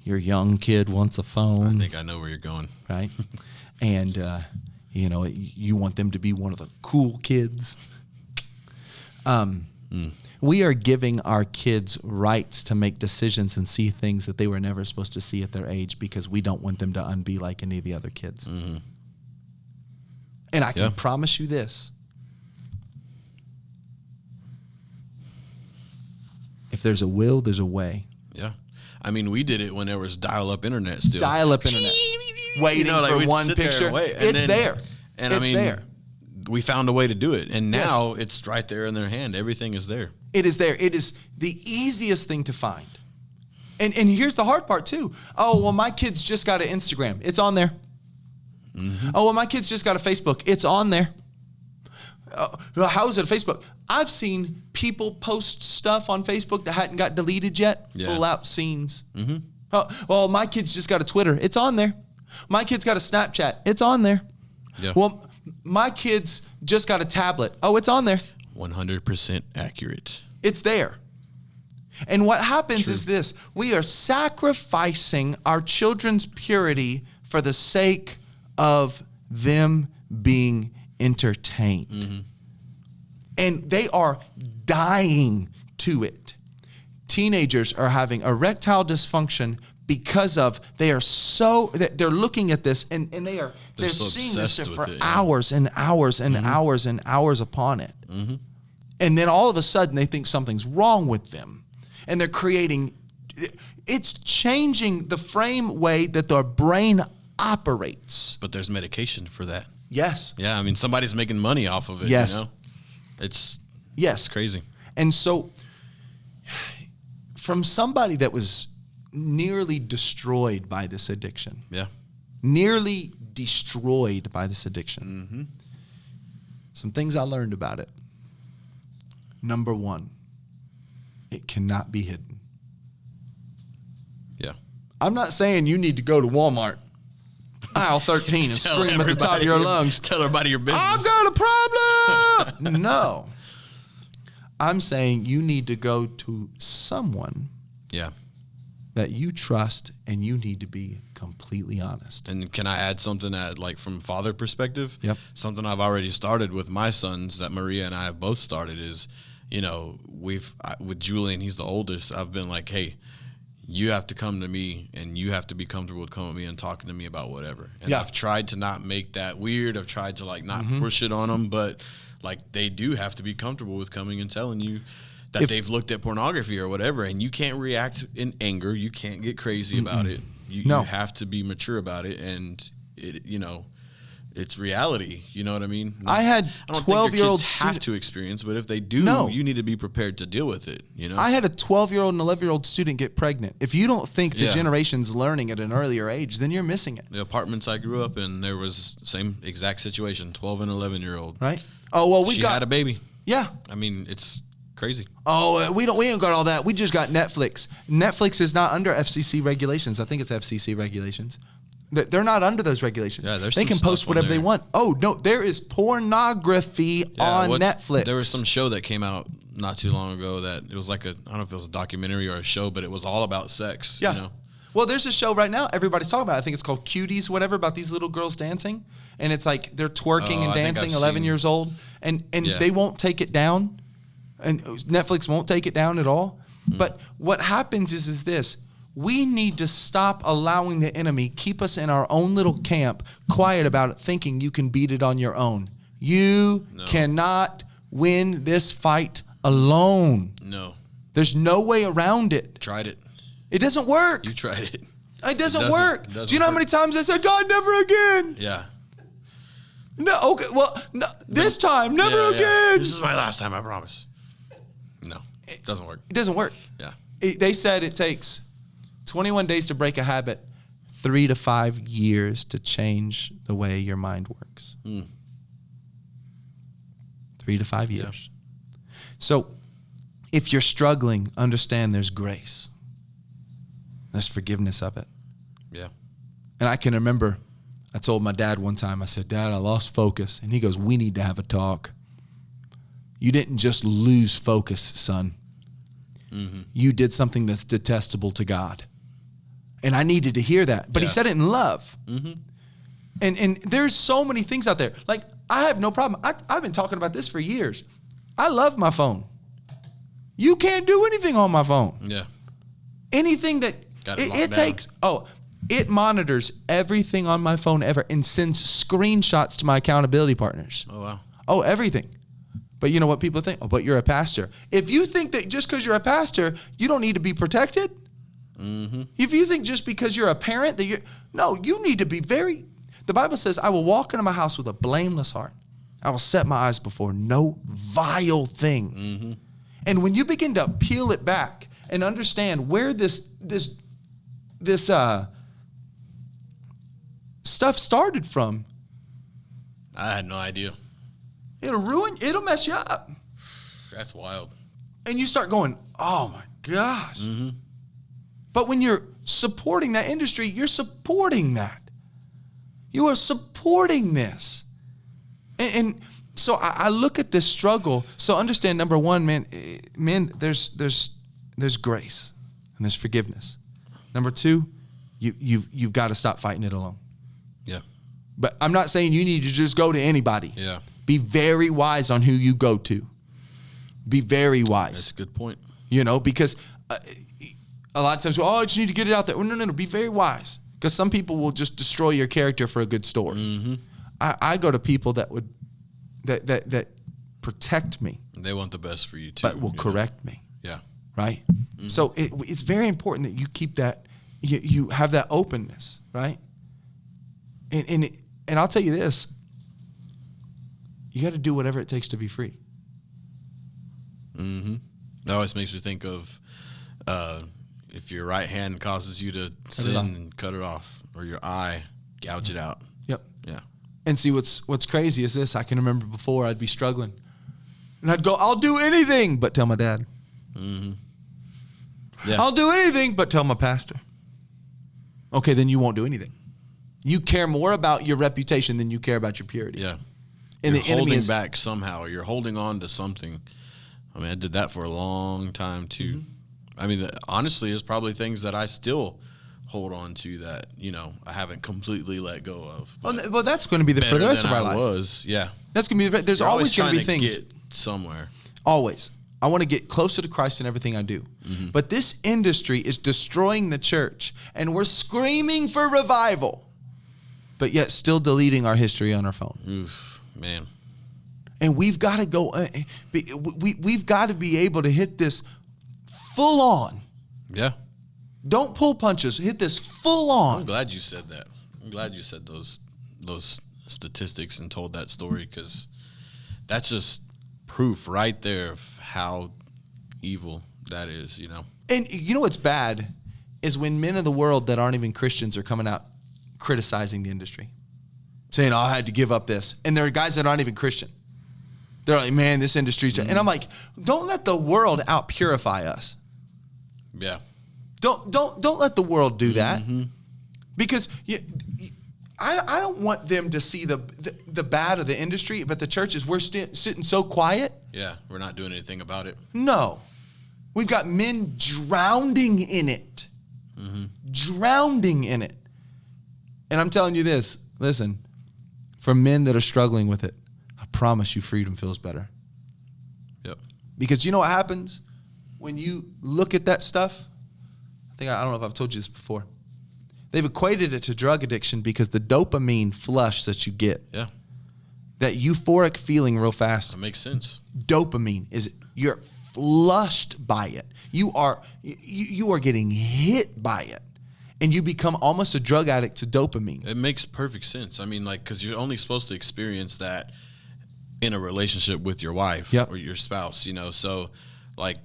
Your young kid wants a I phone, think I know where you're going. right? And you want them to be one of the cool kids. We are giving our kids rights to make decisions and see things that they were never supposed to see at their age because we don't want them to unbe like any of the other kids. And I can promise you this. If there's a will, there's a way. Yeah. I mean, we did it when there was dial-up internet still. Dial-up internet. Waiting for we'd one sit there picture. and wait, and It's then- there. And It's I mean, there. we found a way to do it. And now it's right there in their hand. Everything is there. It is there. It is the easiest thing to find. And here's the hard part too. Oh, well, my kids just got an Instagram. It's on there. Oh, well, my kids just got a Facebook. It's on there. How is it a Facebook? I've seen people post stuff on Facebook that hadn't got deleted yet, full out scenes. Oh, well, my kids just got a Twitter. It's on there. My kids got a Snapchat. It's on there. Yeah. Well, my kids just got a tablet. Oh, it's on there. 100% accurate. It's there. And what happens is this. We are sacrificing our children's purity for the sake of them being entertained. And they are dying to it. Teenagers are having erectile dysfunction because of they're looking at this and they're so seeing this obsessed for with it, hours and hours and hours and hours upon it. And then all of a sudden they think something's wrong with them. And they're creating, it's changing the frame way that their brain operates. But there's medication for that. Yes. Yeah, I mean, somebody's making money off of it, Yes. you know? It's crazy. And so from somebody that was nearly destroyed by this addiction. Yeah. Nearly destroyed by this addiction. Some things I learned about it. Number one, it cannot be hidden. Yeah. I'm not saying you need to go to Walmart, aisle 13, and Tell scream at the top of your lungs, Tell everybody your business. I've got a problem. No. I'm saying you need to go to someone Yeah. that you trust, and you need to be completely honest. And can I add something that, like, from father perspective? Yep. Something I've already started with my sons that Maria and I have both started is, you know, with Julian, he's the oldest. I've been like, hey, you have to come to me and you have to be comfortable with coming with me and talking to me about whatever. And Yeah. I've tried to not make that weird. I've tried to, like, not push it on them, but, like, they do have to be comfortable with coming and telling you that they've looked at pornography or whatever, and you can't react in anger. You can't get crazy about it. You have to be mature about it, and it, you know, it's reality. You know what I mean? I had I don't 12-year-old think your kids have to experience, but if they do, No. you need to be prepared to deal with it. You know? I had a 12-year-old and 11-year-old student get pregnant. If you don't think the Yeah. generation's learning at an earlier age, then you're missing it. The apartments I grew up in, there was same exact situation, 12 and 11-year-old. Right? Oh, well, we She got had a baby. Yeah. I mean, it's crazy. Oh, we ain't got all that. We just got Netflix. Netflix is not under FCC regulations. I think it's FCC regulations. They're not under those regulations. Yeah, there's they some can post stuff on whatever they there. want. Oh, no, there is pornography on Netflix. There was some show that came out not too long ago that it was like I don't know if it was a documentary or a show, but it was all about sex. Yeah. You know? Well, there's a show right now everybody's talking about. I think it's called Cuties, whatever, about these little girls dancing. And it's like they're twerking and I think dancing, I've 11 seen- years old. And Yeah. they won't take it down And Netflix won't take it down at all. But what happens is this. We need to stop allowing the enemy keep us in our own little camp, quiet about it, thinking you can beat it on your own. You cannot win this fight alone. No. There's no way around it. Tried it. It doesn't work. You tried it. It doesn't work. It doesn't Do you know how many times I said, God, never again? Yeah. No, okay, well, no, this time, never again. This is my last time, I promise. No, it doesn't work. It doesn't work. Yeah. They said it takes 21 days to break a habit, 3 to 5 years to change the way your mind works. 3 to 5 years. Yeah. So if you're struggling, understand there's grace. There's forgiveness of it. Yeah. And I can remember I told my dad one time, I said, Dad, I lost focus. And he goes, we need to have a talk. You didn't just lose focus, son. Mm-hmm. You did something that's detestable to God. And I needed to hear that. But he said it in love. Mm-hmm. And there's so many things out there. Like, I have no problem. I've been talking about this for years. I love my phone. You can't do anything on my phone. Yeah. Anything that it takes. Oh, it monitors everything on my phone ever and sends screenshots to my accountability partners. Oh, wow. Oh, everything. But you know what people think? Oh, but you're a pastor. If you think that just because you're a pastor, you don't need to be protected. Mm-hmm. If you think just because you're a parent that you need to be the Bible says, I will walk into my house with a blameless heart. I will set my eyes before no vile thing. Mm-hmm. And when you begin to peel it back and understand where this stuff started from, I had no idea. It'll mess you up. That's wild. And you start going, oh my gosh. Mm-hmm. But when you're supporting that industry, you're supporting that. You are supporting this. And so I look at this struggle. So understand, number one, man, there's grace and there's forgiveness. Number two, you've got to stop fighting it alone. Yeah. But I'm not saying you need to just go to anybody. Yeah. Be very wise on who you go to. Be very wise. That's a good point. Because a lot of times, I just need to get it out there. Well, no. Be very wise. Because some people will just destroy your character for a good story. Mm-hmm. I go to people that protect me. They want the best for you too. But will correct me. Yeah. Right? Mm-hmm. So it's very important that you keep that, you have that openness, right? And I'll tell you this. You got to do whatever it takes to be free. Mm-hmm. That always makes me think of if your right hand causes you to sin, and cut it off, or your eye, gouge it out. Yep. Yeah. And see, what's crazy is this. I can remember before I'd be struggling, and I'd go, I'll do anything but tell my dad. Mm-hmm. Yeah. I'll do anything but tell my pastor. Okay, then you won't do anything. You care more about your reputation than you care about your purity. Yeah. And you're holding back somehow. You're holding on to something. I mean, I did that for a long time too. Mm-hmm. I mean, honestly, there's probably things that I still hold on to that, I haven't completely let go of. Well, that's going to be for the rest of our life. Yeah. That's going to be there's always going to be things. Get somewhere. Always. I want to get closer to Christ in everything I do. Mm-hmm. But this industry is destroying the church, and we're screaming for revival, but yet still deleting our history on our phone. Oof, man. And we've got to go. We've got to be able to hit this full on. Yeah. Don't pull punches. Hit this full on. I'm glad you said that. I'm glad you said those statistics and told that story, because that's just proof right there of how evil that is. And you know what's bad is when men of the world that aren't even Christians are coming out criticizing the industry, saying, I had to give up this. And there are guys that aren't even Christian. They're like, man, this industry's... Mm-hmm. And I'm like, don't let the world out purify us. Yeah. Don't let the world do that. Mm-hmm. Because I don't want them to see the bad of the industry, but the church is, we're sitting so quiet. Yeah, we're not doing anything about it. No. We've got men drowning in it. Mm-hmm. Drowning in it. And I'm telling you this, listen, for men that are struggling with it, I promise you freedom feels better. Yep. Because you know what happens when you look at that stuff? I don't know if I've told you this before. They've equated it to drug addiction because the dopamine flush that you get, that euphoric feeling real fast. That makes sense. Dopamine you're flushed by it. You are getting hit by it, and you become almost a drug addict to dopamine. It makes perfect sense. I mean, like, because you're only supposed to experience that in a relationship with your wife or your spouse, you know. So, like,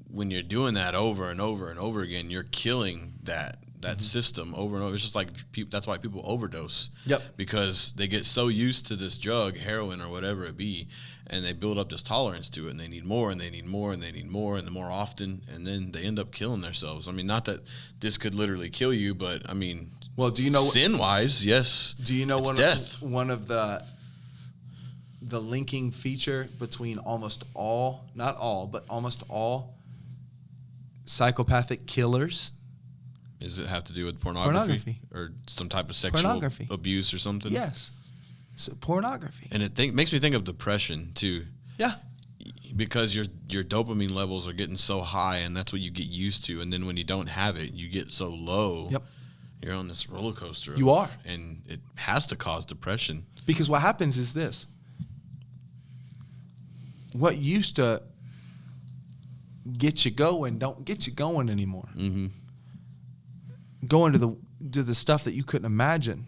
when you're doing that over and over and over again, you're killing that system over and over. It's just like that's why people overdose. Because they get so used to this drug, heroin or whatever it be, and they build up this tolerance to it, and they need more, and they need more, and they need more, and the more often, and then they end up killing themselves. I mean, not that this could literally kill you, but I mean, well, do you know sin-wise, yes. Do you know death? One of the linking feature between almost all, not all, but almost all psychopathic killers? Does it have to do with pornography? Or some type of sexual abuse or something? Yes. So pornography. And it makes me think of depression too. Yeah. Because your dopamine levels are getting so high, and that's what you get used to. And then when you don't have it, you get so low. You're on this roller coaster. You are. And it has to cause depression. Because what happens is this. What used to get you going don't get you going anymore. Going to the stuff that you couldn't imagine.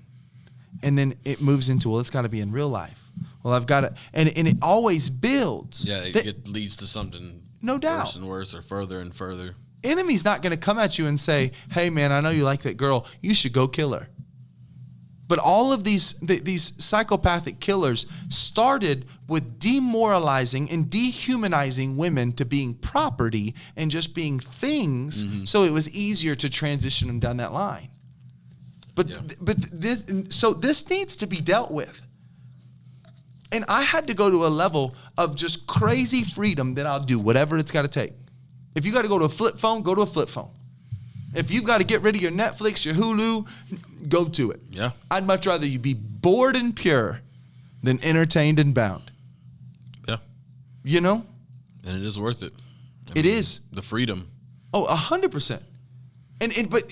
And then it moves into, well, it's got to be in real life. Well, I've got to, and it always builds. Yeah, it leads to something no doubt worse and worse or further and further. Enemy's not going to come at you and say, hey, man, I know you like that girl. You should go kill her. But all of these psychopathic killers started with demoralizing and dehumanizing women to being property and just being things, so it was easier to transition them down that line. So this needs to be dealt with. And I had to go to a level of just crazy freedom that I'll do whatever it's got to take. If you got to go to a flip phone, go to a flip phone. If you've got to get rid of your Netflix, your Hulu, go to it. Yeah. I'd much rather you be bored and pure than entertained and bound. Yeah. You know? And it is worth it. It is. The freedom. Oh, 100%.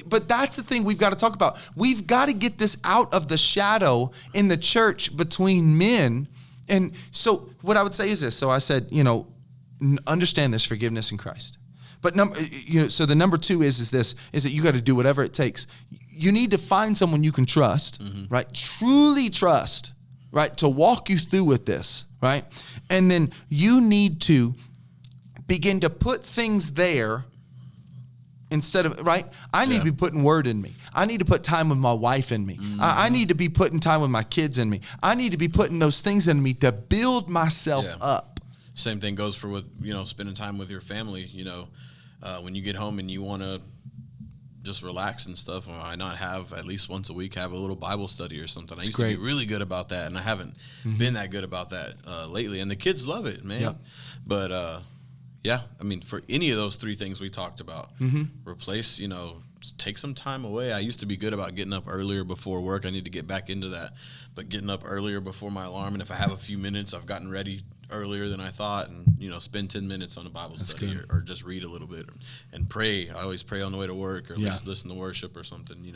But that's the thing we've got to talk about. We've got to get this out of the shadow in the church between men. And so what I would say is this. So I said, understand this forgiveness in Christ. But so the number two is that you got to do whatever it takes. You need to find someone you can trust, right? Truly trust, right? To walk you through with this, right? And then you need to begin to put things there instead of, right? I need to be putting word in me. I need to put time with my wife in me. I need to be putting time with my kids in me. I need to be putting those things in me to build myself up. Same thing goes for spending time with your family, when you get home and you want to just relax and stuff, why not have at least once a week have a little Bible study or something? I used to be really good about that, and I haven't been that good about that lately. And the kids love it, man. Yep. But I mean, for any of those three things we talked about, replace, take some time away. I used to be good about getting up earlier before work. I need to get back into that, but getting up earlier before my alarm, and if I have a few minutes, I've gotten ready earlier than I thought, and spend 10 minutes on a Bible study or just read a little bit and pray. I always pray on the way to work or listen to worship or something.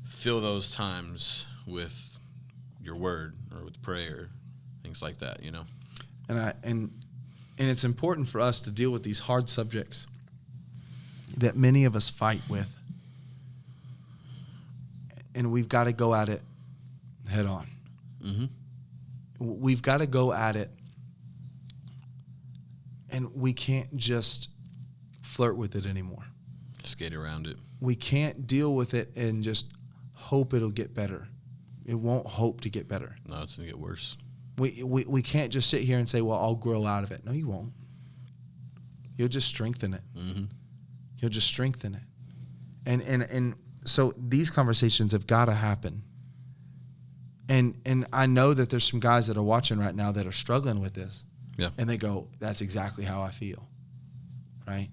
Fill those times with your word or with prayer, things like that. And it's important for us to deal with these hard subjects that many of us fight with, and we've got to go at it head on. We've got to go at it. And we can't just flirt with it anymore. Skate around it. We can't deal with it and just hope it'll get better. It won't hope to get better. No, it's going to get worse. We can't just sit here and say, well, I'll grow out of it. No, you won't. You'll just strengthen it. You'll just strengthen it. And so these conversations have got to happen. And I know that there's some guys that are watching right now that are struggling with this. Yeah. And they go, that's exactly how I feel, right?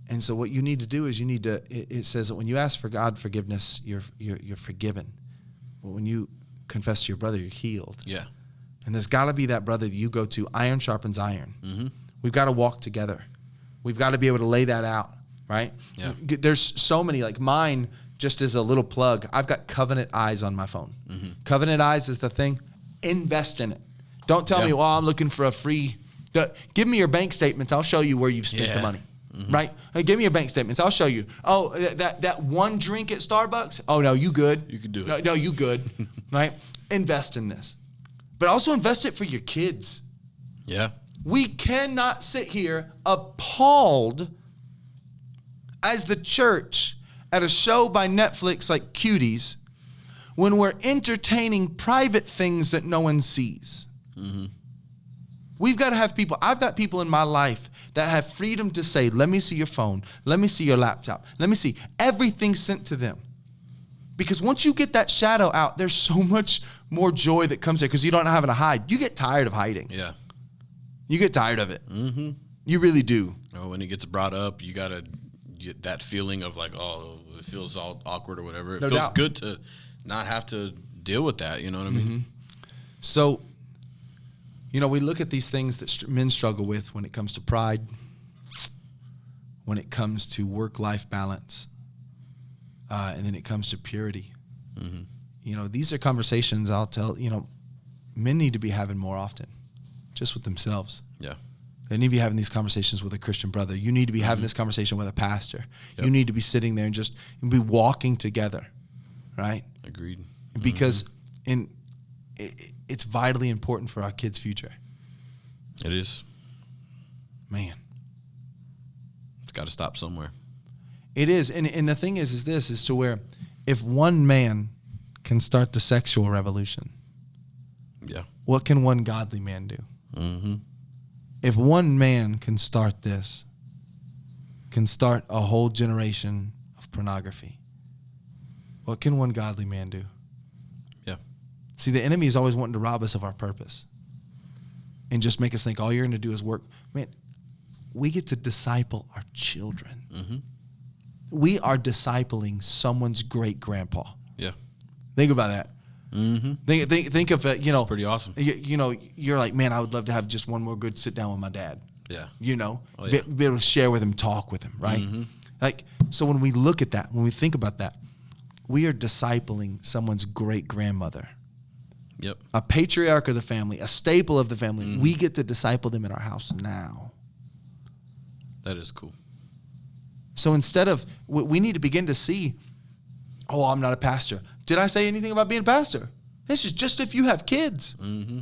And so what you need to do is it says that when you ask for God forgiveness, you're forgiven. But when you confess to your brother, you're healed. Yeah. And there's got to be that brother that you go to, iron sharpens iron. We've got to walk together. We've got to be able to lay that out, right? Yeah. There's so many, like mine, just as a little plug, I've got Covenant Eyes on my phone. Mm-hmm. Covenant Eyes is the thing. Invest in it. Don't tell me, I'm looking for a free. Give me your bank statements. I'll show you where you've spent the money. Mm-hmm. Right? Hey, give me your bank statements. I'll show you. Oh, that one drink at Starbucks? Oh, no, you good. You can do it. No, you good. Right? Invest in this. But also invest it for your kids. Yeah. We cannot sit here appalled as the church at a show by Netflix like Cuties when we're entertaining private things that no one sees. Mm-hmm. We've got to have people. I've got people in my life that have freedom to say, let me see your phone. Let me see your laptop. Let me see everything sent to them. Because once you get that shadow out, there's so much more joy that comes there because you don't have to hide. You get tired of hiding. Yeah. You get tired of it. Mm-hmm. You really do. Oh, when it gets brought up, you got to get that feeling of like, oh, it feels all awkward or whatever. It feels good to not have to deal with that. You know what I mean? Mm-hmm. So, we look at these things that men struggle with when it comes to pride, when it comes to work-life balance, and then it comes to purity. Mm-hmm. These are conversations I'll tell, men need to be having more often. Just with themselves. Yeah. They need to be having these conversations with a Christian brother. You need to be having this conversation with a pastor. Yep. You need to be sitting there and just be walking together, right? Agreed. Because it's vitally important for our kids' future. It is. Man. It's got to stop somewhere. It is. And the thing is to where if one man can start the sexual revolution, what can one godly man do? Mm-hmm. If one man can start this, can start a whole generation of pornography, what can one godly man do? Yeah. See, the enemy is always wanting to rob us of our purpose and just make us think all you're going to do is work. Man, we get to disciple our children. Mm-hmm. We are discipling someone's great-grandpa. Yeah. Think about that. Mm-hmm. Think of it. It's pretty awesome. You're like, man, I would love to have just one more good sit down with my dad. Yeah. Be able to share with him, talk with him, right? Mm-hmm. Like, so when we look at that, when we think about that, we are discipling someone's great grandmother. Yep. A patriarch of the family, a staple of the family. Mm-hmm. We get to disciple them in our house now. That is cool. So instead of, we need to begin to see, oh, I'm not a pastor. Did I say anything about being a pastor? This is just if you have kids. Mm-hmm.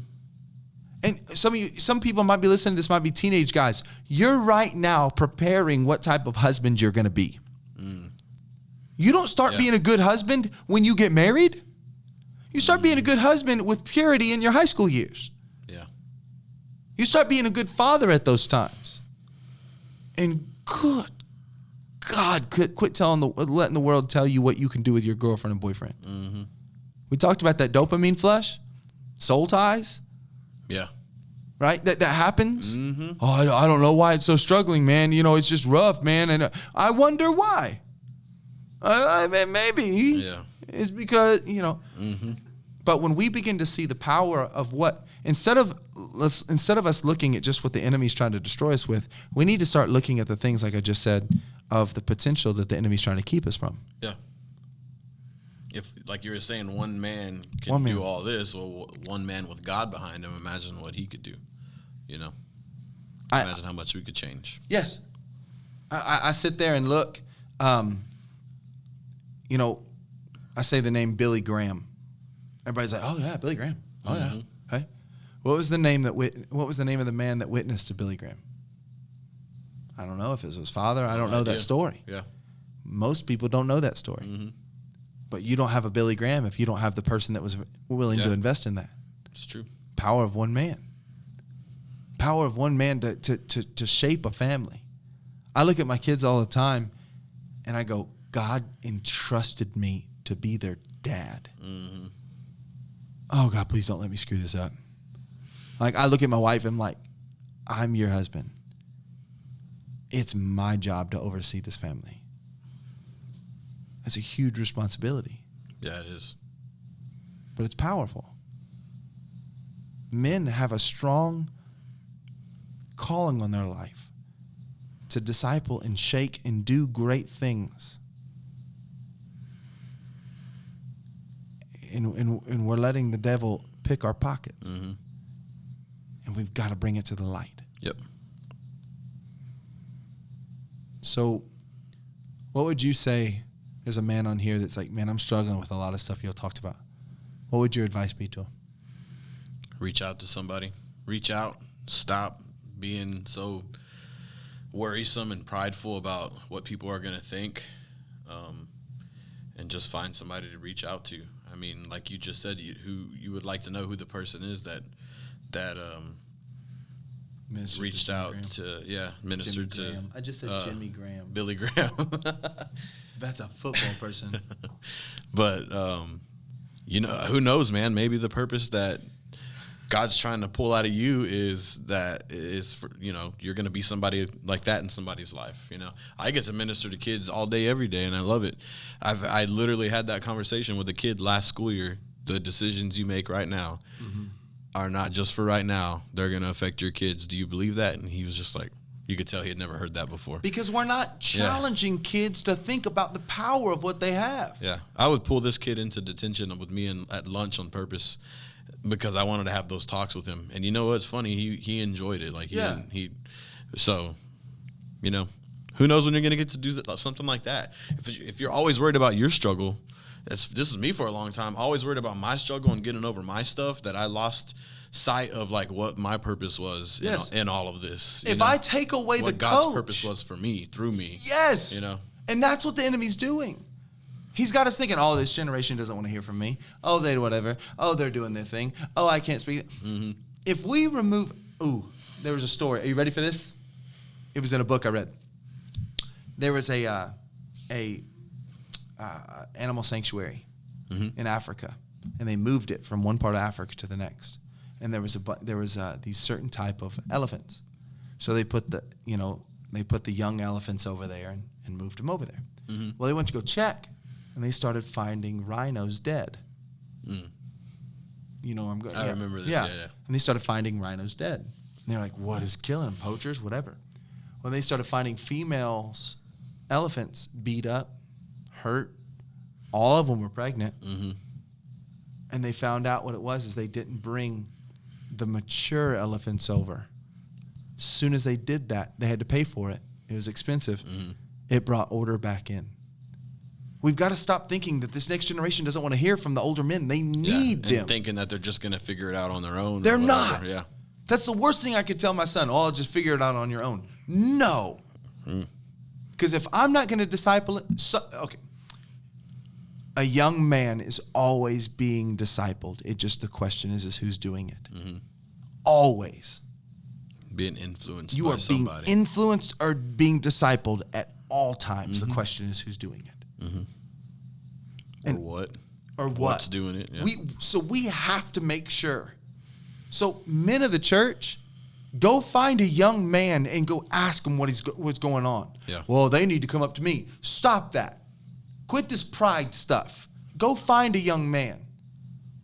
And some people might be listening to this, might be teenage guys. You're right now preparing what type of husband you're going to be. Mm. You don't start being a good husband when you get married. You start being a good husband with purity in your high school years. Yeah. You start being a good father at those times. And good God, quit letting the world tell you what you can do with your girlfriend and boyfriend. Mm-hmm. We talked about that dopamine flush, soul ties. Yeah. Right? That happens. Mm-hmm. Oh, I don't know why it's so struggling, man. It's just rough, man. And I wonder why. Maybe. Yeah. It's because, Mm-hmm. But when we begin to see the power of what, instead of us looking at just what the enemy's trying to destroy us with, we need to start looking at the things, like I just said, of the potential that the enemy's trying to keep us from. Yeah. If, like you were saying, one man can do all this, well, one man with God behind him, imagine what he could do. Imagine how much we could change. Yes. I sit there and look, I say the name Billy Graham. Everybody's like, oh, yeah, Billy Graham. Oh, mm-hmm. Yeah. Hey. What was the name of the man that witnessed to Billy Graham? I don't know if it was his father. I don't know that story. Yeah. Most people don't know that story. Mm-hmm. But you don't have a Billy Graham if you don't have the person that was willing to invest in that. It's true. Power of one man. Power of one man to shape a family. I look at my kids all the time, and I go, God entrusted me to be their dad. Mm-hmm. Oh, God, please don't let me screw this up. Like, I look at my wife, and I'm like, I'm your husband. It's my job to oversee this family. That's a huge responsibility. Yeah, it is. But it's powerful. Men have a strong calling on their life to disciple and shake and do great things. And we're letting the devil pick our pockets. Mm-hmm. And we've got to bring it to the light. Yep. So what would you say, there's a man on here that's like, man, I'm struggling with a lot of stuff you talked about. What would your advice be to him? Reach out to somebody. Reach out. Stop being so worrisome and prideful about what people are going to think, and just find somebody to reach out to. I mean, like you just said, you would like to know who the person is that reached out to, ministered to. Graham. I just said Jimmy Graham. Billy Graham. That's a football person. But, who knows, man? Maybe the purpose that God's trying to pull out of you is for, you're going to be somebody like that in somebody's life. I get to minister to kids all day, every day, and I love it. I literally had that conversation with a kid last school year. The decisions you make right now are not just for right now. They're going to affect your kids. Do you believe that? And he was just like, you could tell he had never heard that before. Because we're not challenging kids to think about the power of what they have. Yeah. I would pull this kid into detention with me at lunch on purpose, because I wanted to have those talks with him. And you know what's funny? He enjoyed it. Like, so, who knows when you're going to get to do something like that. If you're always worried about your struggle, this is me for a long time, always worried about my struggle and getting over my stuff, that I lost sight of like what my purpose was in all of this. If I take away what the God's purpose was for me, through me. Yes. And that's what the enemy's doing. He's got us thinking, oh, this generation doesn't want to hear from me. Oh, they whatever. Oh, they're doing their thing. Oh, I can't speak. Mm-hmm. If we remove, there was a story. Are you ready for this? It was in a book I read. There was a animal sanctuary in Africa, and they moved it from one part of Africa to the next. And there was these certain type of elephants. So they put the young elephants over there and moved them over there. Mm-hmm. Well, they went to go check. And they started finding rhinos dead. Mm. You know where I'm going? I remember this, yeah. And they started finding rhinos dead. And they're like, what is killing them? Poachers? Whatever. Well, they started finding females, elephants, beat up, hurt. All of them were pregnant. Mm-hmm. And they found out what it was is they didn't bring the mature elephants over. As soon as they did that, they had to pay for it. It was expensive. Mm-hmm. It brought order back in. We've got to stop thinking that this next generation doesn't want to hear from the older men. They need them. Thinking that they're just going to figure it out on their own. They're not. Yeah. That's the worst thing I could tell my son. Oh, just figure it out on your own. No. Because if I'm not going to disciple it, a young man is always being discipled. The question is who's doing it. Mm-hmm. Always. Being influenced by somebody. You are being influenced or being discipled at all times. Mm-hmm. The question is who's doing it. Mm-hmm. Or what? What's doing it? Yeah. We have to make sure. So men of the church, go find a young man and go ask him what's going on. Yeah. Well, they need to come up to me. Stop that. Quit this pride stuff. Go find a young man.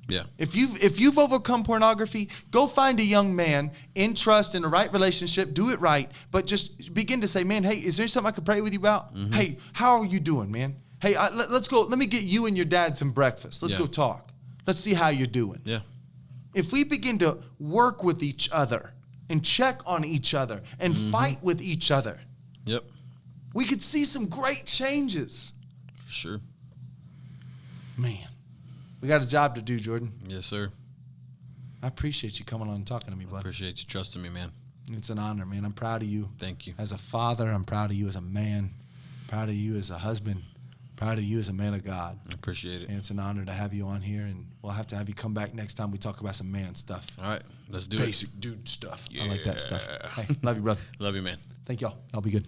Yeah. If you've overcome pornography, go find a young man in trust, in the right relationship, do it right, but just begin to say, man, hey, is there something I could pray with you about? Mm-hmm. Hey, how are you doing, man? Hey, let's go. Let me get you and your dad some breakfast. Let's go talk. Let's see how you're doing. Yeah. If we begin to work with each other and check on each other and fight with each other, we could see some great changes. Sure. Man, we got a job to do, Jordan. Yes, sir. I appreciate you coming on and talking to me, bud. I appreciate you trusting me, man. It's an honor, man. I'm proud of you. Thank you. As a father, I'm proud of you as a man. Proud of you as a husband. Proud of you as a man of God. I appreciate it. And it's an honor to have you on here, and we'll have to have you come back next time we talk about some man stuff. All right, let's do Basic dude stuff. Yeah. I like that stuff. Hey, love you, brother. Love you, man. Thank y'all. I'll be good.